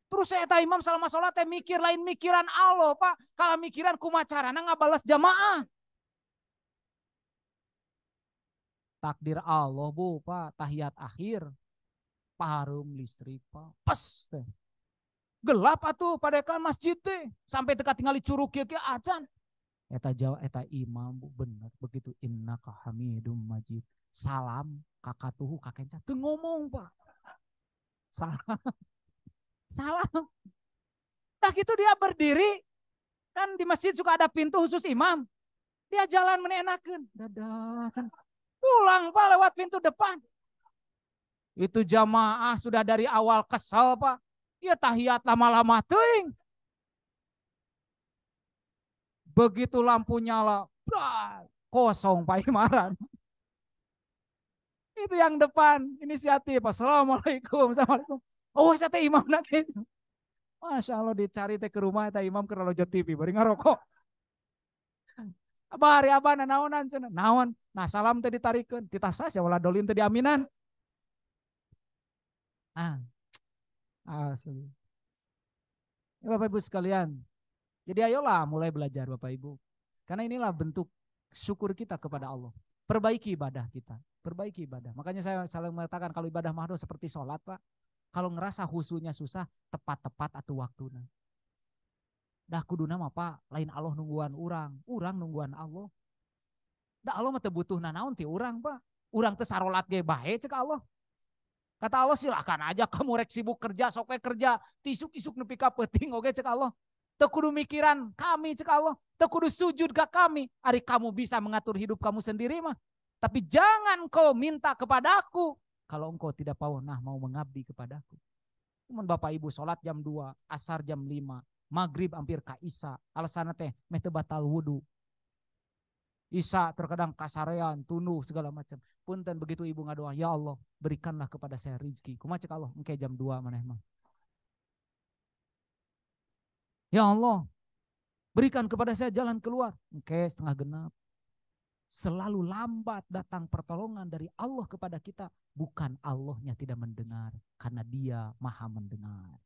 Terus saya eta imam selama sholat teh mikir lain mikiran Allah Pak. Kalau mikiran kumacarana ngabalas jamaah. Takdir Allah Bu Pak, tahiyat akhir. Paharum listrik Pak. Pes teh. Gelap atuh padekan masjid teh. Sampai teka tinggal curug kieu acan. Eta jawab eta imam Bu bener begitu innaka hamidum majid. Salam kakatuhu kakenca teu ngomong Pak. Salam. Salam. Tak itu dia berdiri kan di masjid suka ada pintu khusus imam. Dia jalan meneenakeun. Dadah. Pulang Pak lewat pintu depan. Itu jamaah sudah dari awal kesel Pak. Ya tahiyat lama-lama teuing. Begitu lampu nyala, kosong Pak Imaran. Itu yang depan inisiatif. Assalamualaikum. Assalamualaikum. Oh saya teh imam lagi. Masya Allah dicari teh ke rumah teh imam ke lojo TV bari ngarokok. Bari abana naonan cenah. Naon? Nah salam teh ditarikeun. Di tas ya wala dolin teh diaminan. Asli. Ya, Bapak Ibu sekalian. Jadi ayolah mulai belajar Bapak Ibu. Karena inilah bentuk syukur kita kepada Allah. Perbaiki ibadah kita. Perbaiki ibadah. Makanya saya selalu mengatakan kalau ibadah mahdoh seperti sholat Pak. Kalau ngerasa husunya susah, tepat-tepat atau waktunya. Dah kuduna mah Pak, lain Allah nungguan urang nungguan Allah. Dah Allah mah teu butuh nanaon ti urang Pak. Urang teu sarolat ge bae cek Allah. Kata Allah silakan aja kamu rek sibuk kerja, sok we kerja, tisuk-isuk nepi ka peuting oge cek Allah. Teu kudu mikiran kami cek Allah, teu kudu sujud ka kami. Ari kamu bisa mengatur hidup kamu sendiri mah. Tapi jangan kau minta kepadaku kalau engkau tidak mau mengabdi kepadaku. Cuman Bapak Ibu sholat jam 2, asar jam 5, maghrib hampir ka isya. Alasanna teh meh teu batal wudu. Isya terkadang kasarean, tunduh segala macam. Punten begitu ibu ngadoa, ya Allah berikanlah kepada saya rezeki. Kumaha cek Allah, engke jam 2 maneh mah. Ya Allah, Berikan kepada saya jalan keluar. Oke, setengah genap. Selalu lambat datang pertolongan dari Allah kepada kita. Bukan Allahnya tidak mendengar, karena Dia maha mendengar.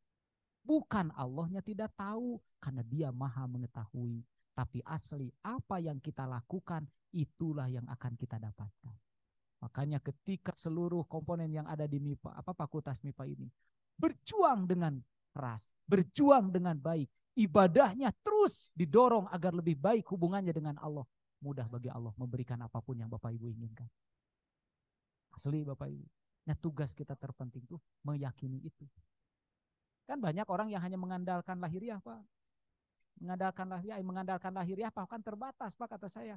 Bukan Allahnya tidak tahu, karena Dia maha mengetahui. Tapi asli apa yang kita lakukan, itulah yang akan kita dapatkan. Makanya ketika seluruh komponen yang ada di MIPA, fakultas MIPA ini, berjuang dengan keras, berjuang dengan baik, ibadahnya terus didorong agar lebih baik hubungannya dengan Allah. Mudah bagi Allah memberikan apapun yang Bapak Ibu inginkan. Asli Bapak Ibu. Nah, tugas kita terpenting tuh meyakini itu. Kan banyak orang yang hanya mengandalkan lahiriah, Pak. Mengandalkan lahiriah, Pak, kan terbatas, Pak, kata saya.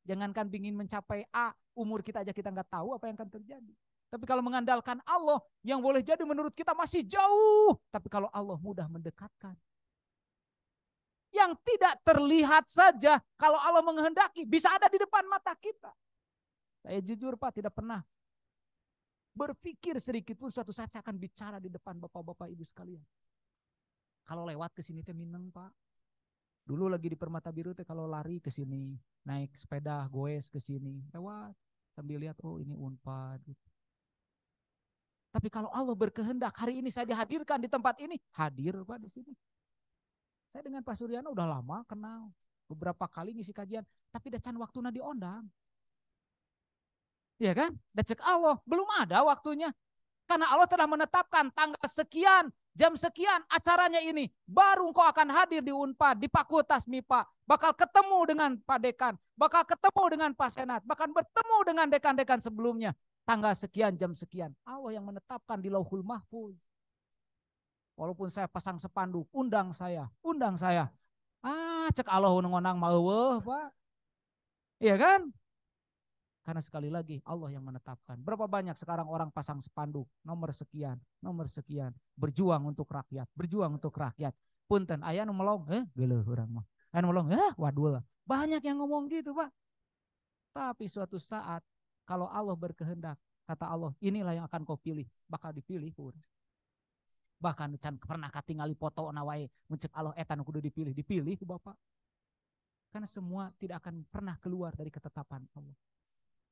Jangankan ingin mencapai A, umur kita aja kita nggak tahu apa yang akan terjadi. Tapi kalau mengandalkan Allah, yang boleh jadi menurut kita masih jauh. Tapi kalau Allah mudah mendekatkan. Yang tidak terlihat saja, kalau Allah menghendaki, bisa ada di depan mata kita. Saya jujur Pak, tidak pernah berpikir sedikit pun suatu saat saya akan bicara di depan bapak-bapak ibu sekalian. Kalau lewat ke sini teh mineng Pak. Dulu lagi di Permata Biru teh kalau lari ke sini, naik sepeda goes ke sini, lewat sambil lihat oh ini Unpad. Gitu. Tapi kalau Allah berkehendak hari ini saya dihadirkan di tempat ini, hadir Pak di sini. Saya dengan Pak Suryana udah lama kenal, beberapa kali ngisi kajian, tapi dacan waktuna diondang. Iya kan? Dacek Allah, belum ada waktunya. Karena Allah telah menetapkan tanggal sekian, jam sekian acaranya ini. Baru engkau akan hadir di Unpad, di Fakultas MIPA. Bakal ketemu dengan Pak Dekan, bakal ketemu dengan Pak Senat, bahkan bertemu dengan dekan-dekan sebelumnya. Tanggal sekian, jam sekian. Allah yang menetapkan di Lauhul Mahfuz. Walaupun saya pasang spanduk, undang saya. Cek Allah ngonang mau Pak. Iya kan? Karena sekali lagi Allah yang menetapkan. Berapa banyak sekarang orang pasang spanduk nomor sekian, berjuang untuk rakyat, Punten aya nu melong, geuleuh urang mah. Anu melong, wadul. Banyak yang ngomong gitu, Pak. Tapi suatu saat kalau Allah berkehendak, kata Allah, inilah yang akan kau pilih, bakal dipilih pun. Bahkan can pernah katingali foto nawae mencek Allah eta nu kudu dipilih ku Bapak. Karena semua tidak akan pernah keluar dari ketetapan Allah.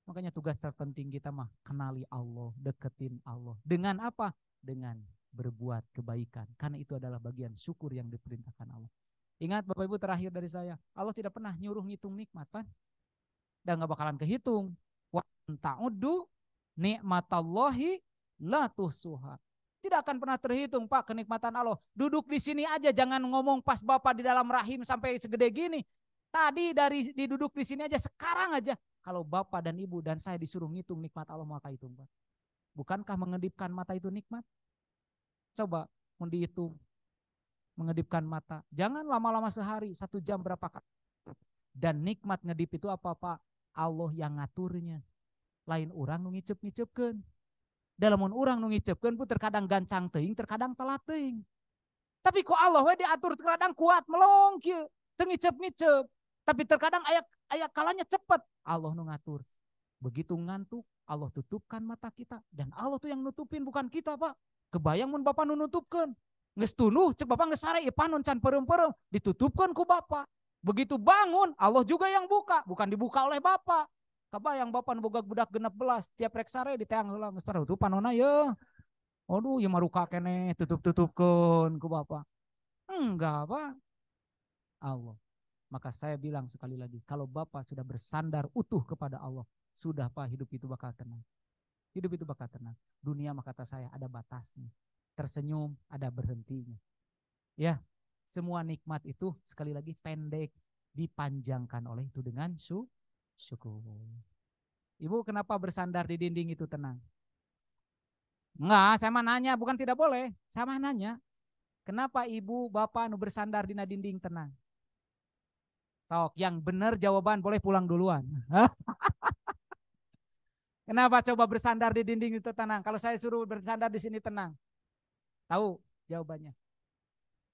Makanya tugas terpenting kita mah kenali Allah, deketin Allah. Dengan apa? Dengan berbuat kebaikan. Karena itu adalah bagian syukur yang diperintahkan Allah. Ingat Bapak Ibu terakhir dari saya, Allah tidak pernah nyuruh ngitung nikmat, Pak. Dan gak bakalan kehitung. Wa ta'uddu nikmatallahi la tuhsuha. Tidak akan pernah terhitung Pak kenikmatan Allah. Duduk di sini aja jangan ngomong pas Bapak di dalam rahim sampai segede gini. Tadi dari duduk di sini aja sekarang aja. Kalau Bapak dan Ibu dan saya disuruh ngitung nikmat Allah maka hitung Pak. Bukankah mengedipkan mata itu nikmat? Coba mau dihitung. Mengedipkan mata. Jangan lama-lama sehari, 1 jam berapa kali. Dan nikmat ngedip itu apa Pak? Allah yang ngaturnya. Lain orang ngicep-ngicepkeun. Dalamun urang nu ngicepkeun pun terkadang gancang teuing, terkadang telat teuing. Tapi ku Allah we diatur terkadang kuat melong kieu, teu ngicep-ngicep. Tapi terkadang aya kalanya cepet, Allah nu ngatur. Begitu ngantuk, Allah tutupkan mata kita dan Allah tuh yang nutupin bukan kita, Pak. Kebayang mun Bapak nu nutupkeun. Geus tuluh cek Bapak geus sare panon can peureum-peureum, ditutupkeun ku Bapak. Begitu bangun, Allah juga yang buka, bukan dibuka oleh Bapak. Kabayang Bapak boga budak 16 tiap rek sare diteang heula geus parutupan ona ye. Aduh, ieu maruka keneh tutup-tutupkeun ku Bapak. Enggak, Pak. Allah. Maka saya bilang sekali lagi, kalau Bapak sudah bersandar utuh kepada Allah, sudah Pak hidup itu bakal tenang. Hidup itu bakal tenang. Dunia mah kata saya ada batasnya. Tersenyum ada berhentinya. Ya, semua nikmat itu sekali lagi pendek dipanjangkan oleh itu dengan syukur. Ibu kenapa bersandar di dinding itu tenang? Enggak, saya mah nanya, bukan tidak boleh. Saya mah nanya. Kenapa ibu, bapak nu bersandar di dinding tenang? Sok, yang benar jawaban boleh pulang duluan. Kenapa coba bersandar di dinding itu tenang? Kalau saya suruh bersandar di sini tenang. Tahu jawabannya.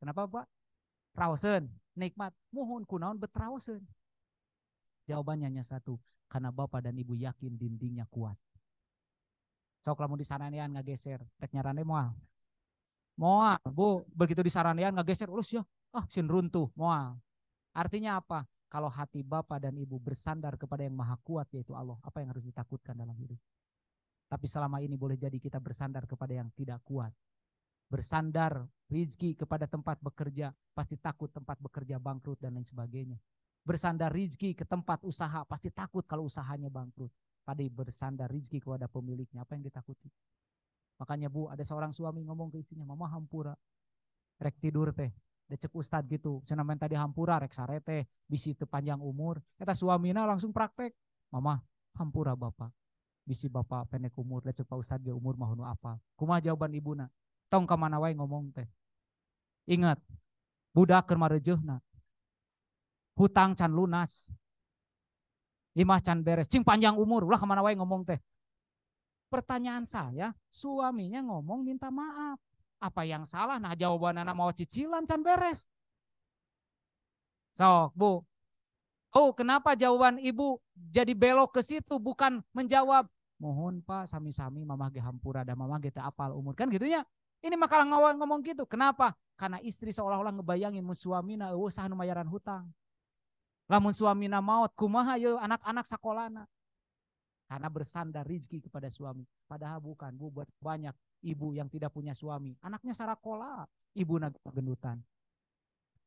Kenapa Pak? Raosen, nikmat. Mohon kunaon betraosen. Jawabannya hanya satu. Karena Bapak dan Ibu yakin dindingnya kuat. Sok lamun di saranean ngageser. Rek nyarane moal. Moal, Bu. Begitu di saranean ngageser. Ulus ya. Sin runtuh. Moal. Artinya apa? Kalau hati bapak dan ibu bersandar kepada yang maha kuat yaitu Allah, apa yang harus ditakutkan dalam hidup? Tapi selama ini boleh jadi kita bersandar kepada yang tidak kuat. Bersandar rizki kepada tempat bekerja, pasti takut tempat bekerja bangkrut dan lain sebagainya. Bersandar rizki ke tempat usaha, pasti takut kalau usahanya bangkrut. Padahal bersandar rizki kepada pemiliknya, apa yang ditakuti? Makanya Bu, ada seorang suami ngomong ke istrinya, mama hampura, rek tidur teh. Decek ustad gitu, senamain tadi hampura, rek sarete, bisi panjang umur. Kata suamina langsung praktek, mama hampura bapak. Bisi bapak pendek umur, decek pak ustad ge umur mahunu apa. Kumaha jawaban ibuna? Tong kamana wae ngomong teh. Ingat, budak keur mareujeuhna. Hutang can lunas. Imah can beres, cing panjang umur, ulah kamana wae ngomong teh. Pertanyaan saya, suaminya ngomong minta maaf. Apa yang salah? Nah jawaban anak mau cicilan can beres. So, Bu. Oh, kenapa jawaban ibu jadi belok ke situ bukan menjawab, mohon Pak sami-sami mamah ge hampura dan mamah ge teu apal umur kan gitunya. Ini makalah ngomong gitu. Kenapa? Karena istri seolah-olah ngebayangin mun suamina eueuh saha nu mayaran hutang. Lamun suamina maot kumaha yeuh anak-anak sakolana. Karena bersandar rizki kepada suami. Padahal bukan, Bu, buat banyak ibu yang tidak punya suami. Anaknya sarakola, ibu gendutan.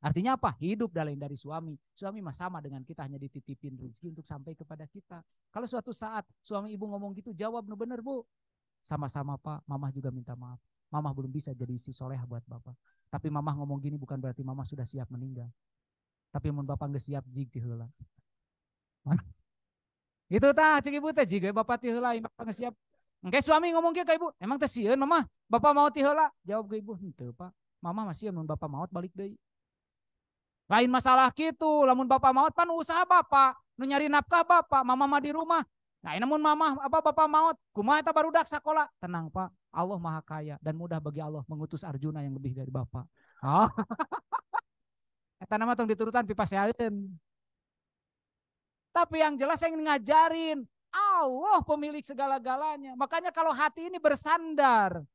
Artinya apa? Hidup dari suami. Suami mah sama dengan kita, hanya dititipin rezeki untuk sampai kepada kita. Kalau suatu saat suami ibu ngomong gitu, jawab no bener Bu. Sama-sama Pak, mamah juga minta maaf. Mamah belum bisa jadi istri soleh buat bapak. Tapi mamah ngomong gini bukan berarti mamah sudah siap meninggal. Tapi mun bapak nggak siap jig tiheula. Itu tah cek ibu teh jig bapak tiheula bapak nggak siap. Engke suami ngomong ke ibu, emang teh sieun mamah, bapak mau tiheula? Jawab ke ibu, henteu Pak. Mamah masih mun bapak maot balik deui. Lain masalah gitu, lamun bapak maut pan usaha bapak, nu nyari nafkah bapak, mama mah di rumah. Nah, namun mama apa bapak maut, kumaha eta barudak sakola. Tenang Pak, Allah Maha Kaya dan mudah bagi Allah mengutus Arjuna yang lebih dari bapak. Oh. Eta nama tong diturutan pipaseaeun. Tapi yang jelas yang ngajarin Allah pemilik segala-galanya. Makanya kalau hati ini bersandar,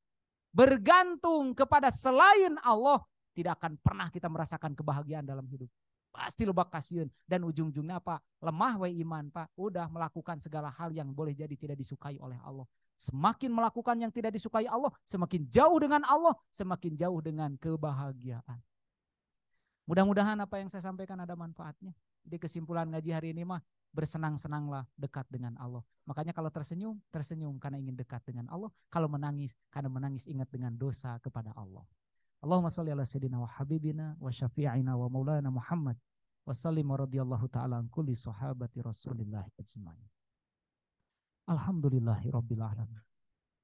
bergantung kepada selain Allah, tidak akan pernah kita merasakan kebahagiaan dalam hidup. Pasti lo bak kasihan. Dan ujung-ujungnya apa? Lemah we iman Pak. Udah melakukan segala hal yang boleh jadi tidak disukai oleh Allah. Semakin melakukan yang tidak disukai Allah, semakin jauh dengan Allah, semakin jauh dengan kebahagiaan. Mudah-mudahan apa yang saya sampaikan ada manfaatnya. Di kesimpulan ngaji hari ini mah, bersenang-senanglah dekat dengan Allah. Makanya kalau tersenyum, tersenyum karena ingin dekat dengan Allah. Kalau menangis, karena menangis ingat dengan dosa kepada Allah. Allahumma salli ala sayyidina wa habibina wa syafi'ina wa maulana Muhammad wa sallim wa radiyallahu ta'ala an kulli sahabati Rasulillah ajma'in. Alhamdulillahi rabbil alamin.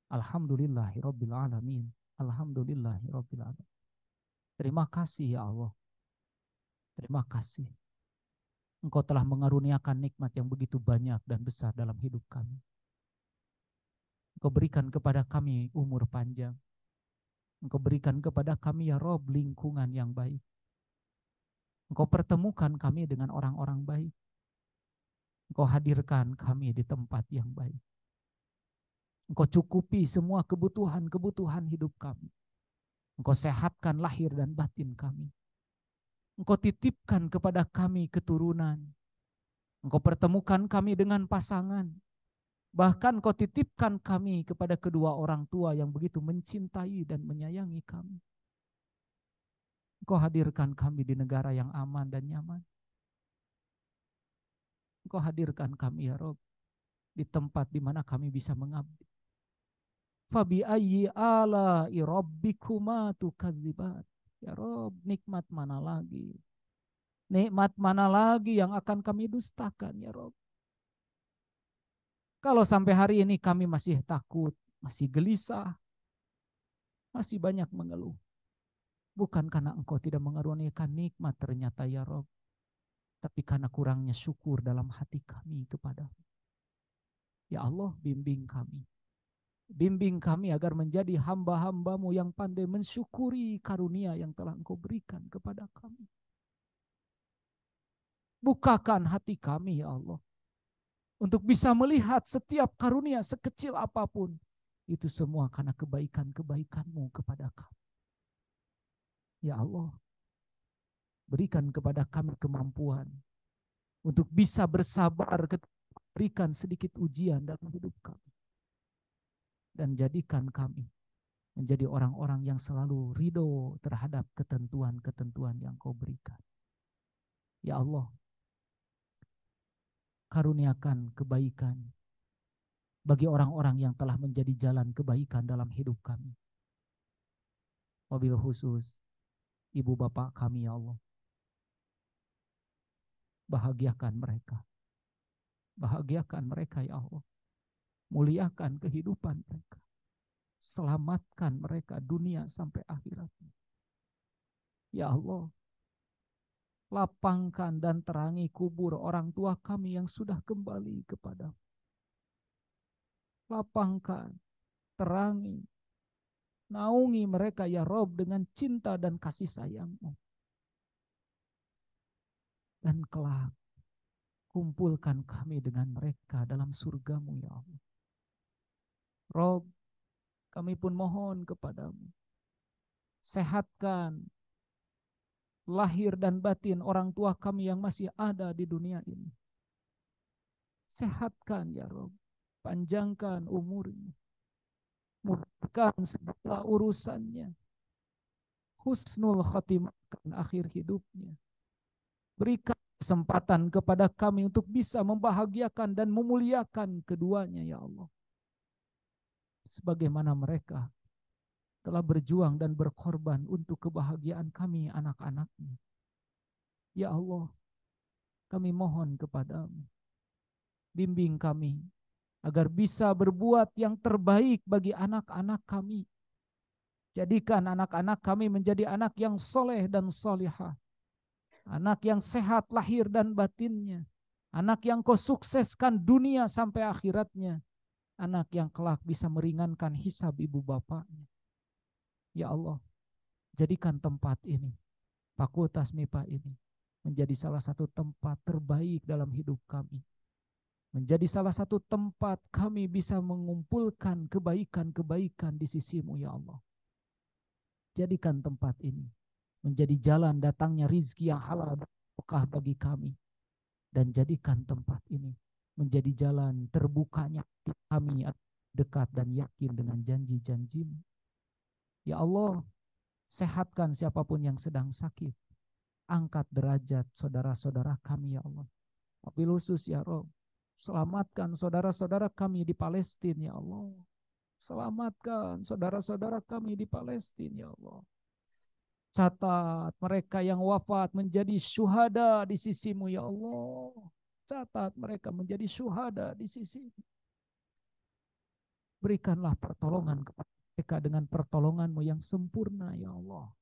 Alhamdulillahi rabbil alamin. Alhamdulillahi rabbil alamin. Terima kasih ya Allah. Terima kasih. Engkau telah mengaruniakan nikmat yang begitu banyak dan besar dalam hidup kami. Engkau berikan kepada kami umur panjang. Engkau berikan kepada kami ya Rob lingkungan yang baik. Engkau pertemukan kami dengan orang-orang baik. Engkau hadirkan kami di tempat yang baik. Engkau cukupi semua kebutuhan-kebutuhan hidup kami. Engkau sehatkan lahir dan batin kami. Engkau titipkan kepada kami keturunan. Engkau pertemukan kami dengan pasangan. Bahkan kau titipkan kami kepada kedua orang tua yang begitu mencintai dan menyayangi kami. Engkau hadirkan kami di negara yang aman dan nyaman. Engkau hadirkan kami ya Rob di tempat di mana kami bisa mengabdi. Fabi ayyi ala'i rabbikuma tukadziban. Ya Rob, nikmat mana lagi? Nikmat mana lagi yang akan kami dustakan ya Rob? Kalau sampai hari ini kami masih takut, masih gelisah, masih banyak mengeluh. Bukan karena Engkau tidak mengaruniakan nikmat ternyata ya Rob, tapi karena kurangnya syukur dalam hati kami kepada-Mu. Ya Allah, bimbing kami. Bimbing kami agar menjadi hamba-hamba-Mu yang pandai mensyukuri karunia yang telah Engkau berikan kepada kami. Bukakan hati kami ya Allah, untuk bisa melihat setiap karunia sekecil apapun. Itu semua karena kebaikan-kebaikan-Mu kepada kami. Ya Allah, Berikan kepada kami kemampuan untuk bisa bersabar ketika berikan sedikit ujian dalam hidup kami. Dan jadikan kami menjadi orang-orang yang selalu ridho terhadap ketentuan-ketentuan yang Kau berikan. Ya Allah, karuniakan kebaikan bagi orang-orang yang telah menjadi jalan kebaikan dalam hidup kami. Wabil khusus ibu bapak kami ya Allah. Bahagiakan mereka. Bahagiakan mereka ya Allah. Muliakan kehidupan mereka. Selamatkan mereka dunia sampai akhirat. Ya Allah, lapangkan dan terangi kubur orang tua kami yang sudah kembali kepadamu. Lapangkan, terangi, naungi mereka ya Rob dengan cinta dan kasih sayang-Mu. Dan kelak kumpulkan kami dengan mereka dalam surga-Mu ya Allah. Rob, kami pun mohon kepadamu. Sehatkan lahir dan batin orang tua kami yang masih ada di dunia ini. Sehatkan ya Rob. Panjangkan umurnya. Mudahkan segala urusannya. Husnul khotimahkan akhir hidupnya. Berikan kesempatan kepada kami untuk bisa membahagiakan dan memuliakan keduanya ya Allah. Sebagaimana mereka telah berjuang dan berkorban untuk kebahagiaan kami anak-anaknya. Ya Allah, kami mohon kepadamu. Bimbing kami agar bisa berbuat yang terbaik bagi anak-anak kami. Jadikan anak-anak kami menjadi anak yang soleh dan solihah. Anak yang sehat lahir dan batinnya. Anak yang Kau sukseskan dunia sampai akhiratnya. Anak yang kelak bisa meringankan hisab ibu bapaknya. Ya Allah, jadikan tempat ini, Fakultas MIPA ini, menjadi salah satu tempat terbaik dalam hidup kami. Menjadi salah satu tempat kami bisa mengumpulkan kebaikan-kebaikan di sisi-Mu ya Allah. Jadikan tempat ini menjadi jalan datangnya rizki yang halal dan berkah bagi kami. Dan jadikan tempat ini menjadi jalan terbukanya kami dekat dan yakin dengan janji-janji-Mu. Ya Allah, sehatkan siapapun yang sedang sakit. Angkat derajat saudara-saudara kami ya Allah. Wabil khusus ya Rob, selamatkan saudara-saudara kami di Palestina ya Allah. Selamatkan saudara-saudara kami di Palestina ya Allah. Catat mereka yang wafat menjadi syuhada di sisi-Mu ya Allah. Catat mereka menjadi syuhada di sisi-Mu. Berikanlah pertolongan kepada mereka dengan pertolongan-Mu yang sempurna ya Allah.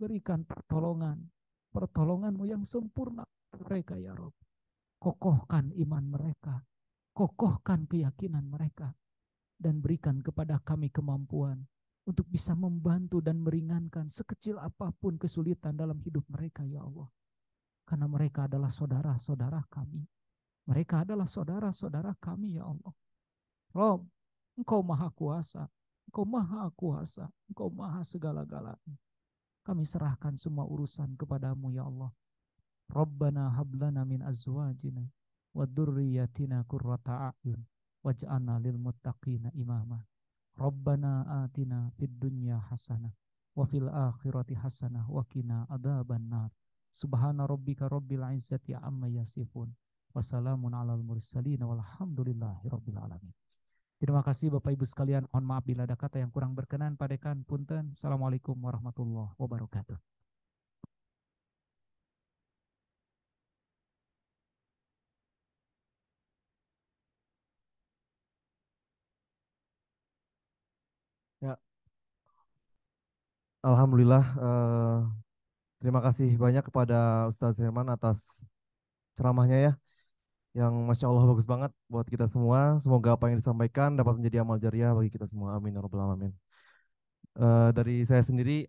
Berikan pertolongan-Mu yang sempurna mereka ya Rabb. Kokohkan iman mereka, kokohkan keyakinan mereka, dan berikan kepada kami kemampuan untuk bisa membantu dan meringankan sekecil apapun kesulitan dalam hidup mereka ya Allah. Karena mereka adalah saudara-saudara kami. Mereka adalah saudara-saudara kami ya Allah. Rabb, Engkau maha kuasa, Engkau maha kuasa, Engkau maha segala-galanya. Kami serahkan semua urusan kepadamu ya Allah. Rabbana hablana min azwajina wa dzurriyyatina qurrata a'yun waj'alna lil muttaqina imama. Rabbana atina fid dunya hasanah wa fil akhirati hasanah wa qina adzaban nar. Subhana rabbika rabbil izzati amma yasifun. Wassalamun alal mursalin walhamdulillahi rabbil alamin. Terima kasih Bapak Ibu sekalian. Mohon maaf bila ada kata yang kurang berkenan. Padekan punten. Assalamualaikum warahmatullahi wabarakatuh. Ya, Alhamdulillah. Terima kasih banyak kepada Ustadz Herman atas ceramahnya ya, yang Masya Allah bagus banget buat kita semua. Semoga apa yang disampaikan dapat menjadi amal jariah bagi kita semua. Amin ya rabbal alamin. Dari saya sendiri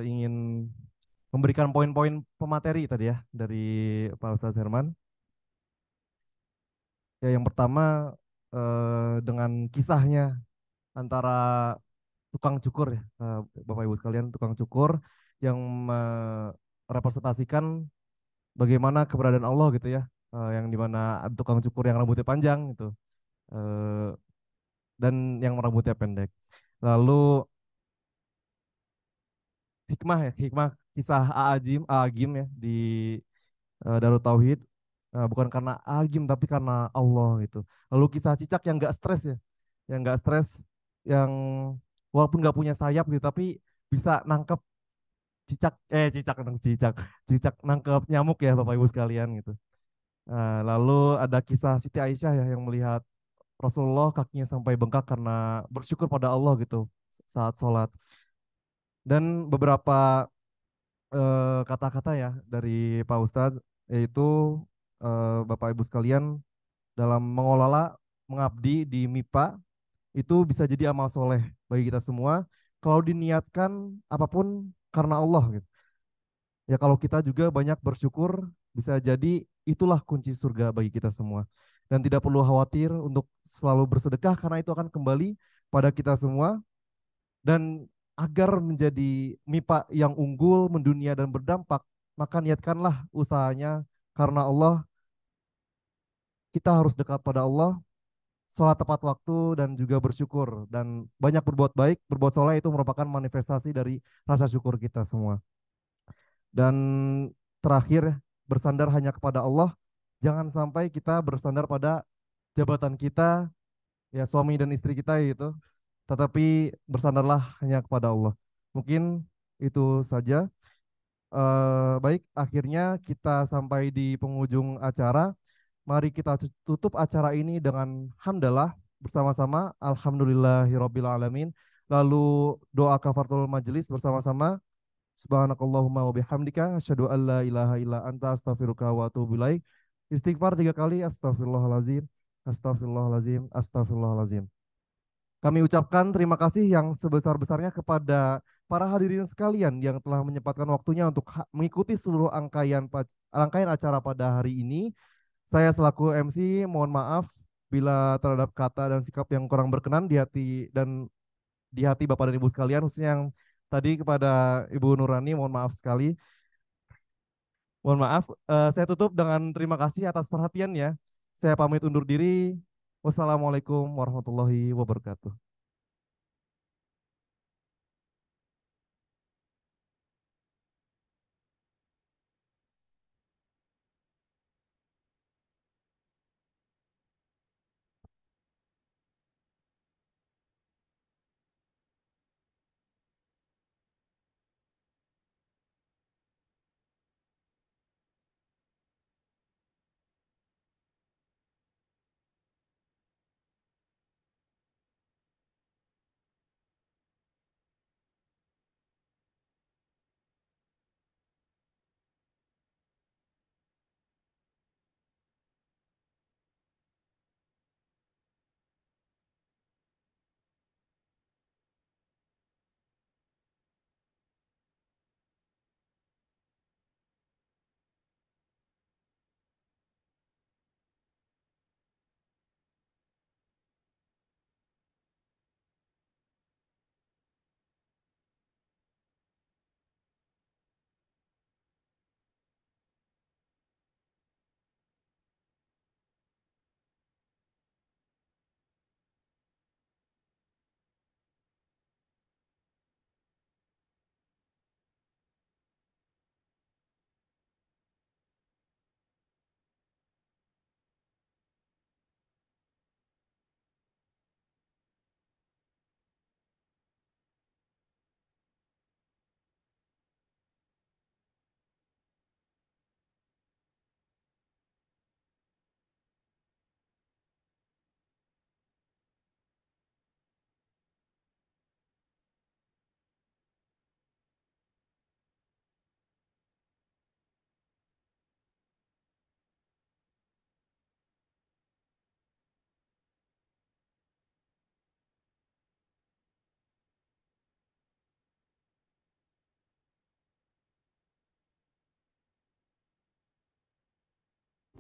ingin memberikan poin-poin pemateri tadi ya dari Pak Ustadz Herman. Ya, yang pertama dengan kisahnya antara tukang cukur ya, Bapak Ibu sekalian, tukang cukur yang merepresentasikan bagaimana keberadaan Allah gitu ya, yang dimana ada tukang cukur yang rambutnya panjang gitu, eh, dan yang rambutnya pendek. Lalu hikmah ya, hikmah kisah Aagim ya di Darut Tauhid, bukan karena Agim tapi karena Allah gitu. Lalu kisah cicak yang nggak stres ya, yang nggak stres, yang walaupun nggak punya sayap gitu tapi bisa nangkep cicak nangkep nyamuk ya Bapak Ibu sekalian gitu. Lalu ada kisah Siti Aisyah ya yang melihat Rasulullah kakinya sampai bengkak karena bersyukur pada Allah gitu saat sholat. Dan beberapa kata-kata ya dari Pak Ustadz, yaitu Bapak Ibu sekalian, dalam mengelola mengabdi di MIPA itu bisa jadi amal soleh bagi kita semua kalau diniatkan apapun karena Allah gitu. Ya kalau kita juga banyak bersyukur bisa jadi itulah kunci surga bagi kita semua. Dan tidak perlu khawatir untuk selalu bersedekah karena itu akan kembali pada kita semua. Dan agar menjadi MIPA yang unggul, mendunia dan berdampak, maka niatkanlah usahanya karena Allah. Kita harus dekat pada Allah, sholat tepat waktu dan juga bersyukur dan banyak berbuat baik, berbuat soleh itu merupakan manifestasi dari rasa syukur kita semua. Dan terakhir, bersandar hanya kepada Allah, jangan sampai kita bersandar pada jabatan kita, ya suami dan istri kita gitu, tetapi bersandarlah hanya kepada Allah. Mungkin itu saja. Baik, akhirnya kita sampai di penghujung acara. Mari kita tutup acara ini dengan hamdalah bersama-sama. Alhamdulillahirabbil alamin. Lalu doa kafaratul majelis bersama-sama. Subhanakallahumma wa bihamdika asyhadu an la ilaha illa anta astaghfiruka wa atubu ilaik. Istighfar 3 kali, astagfirullahalazim, astagfirullahalazim, astagfirullahalazim. Kami ucapkan terima kasih yang sebesar-besarnya kepada para hadirin sekalian yang telah menyempatkan waktunya untuk mengikuti seluruh rangkaian acara pada hari ini. Saya selaku MC mohon maaf bila terhadap kata dan sikap yang kurang berkenan di hati Bapak dan Ibu sekalian, khususnya yang tadi kepada Ibu Nurani, mohon maaf sekali. Mohon maaf, saya tutup dengan terima kasih atas perhatiannya. Saya pamit undur diri. Wassalamualaikum warahmatullahi wabarakatuh.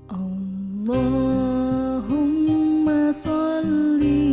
Allahumma sholli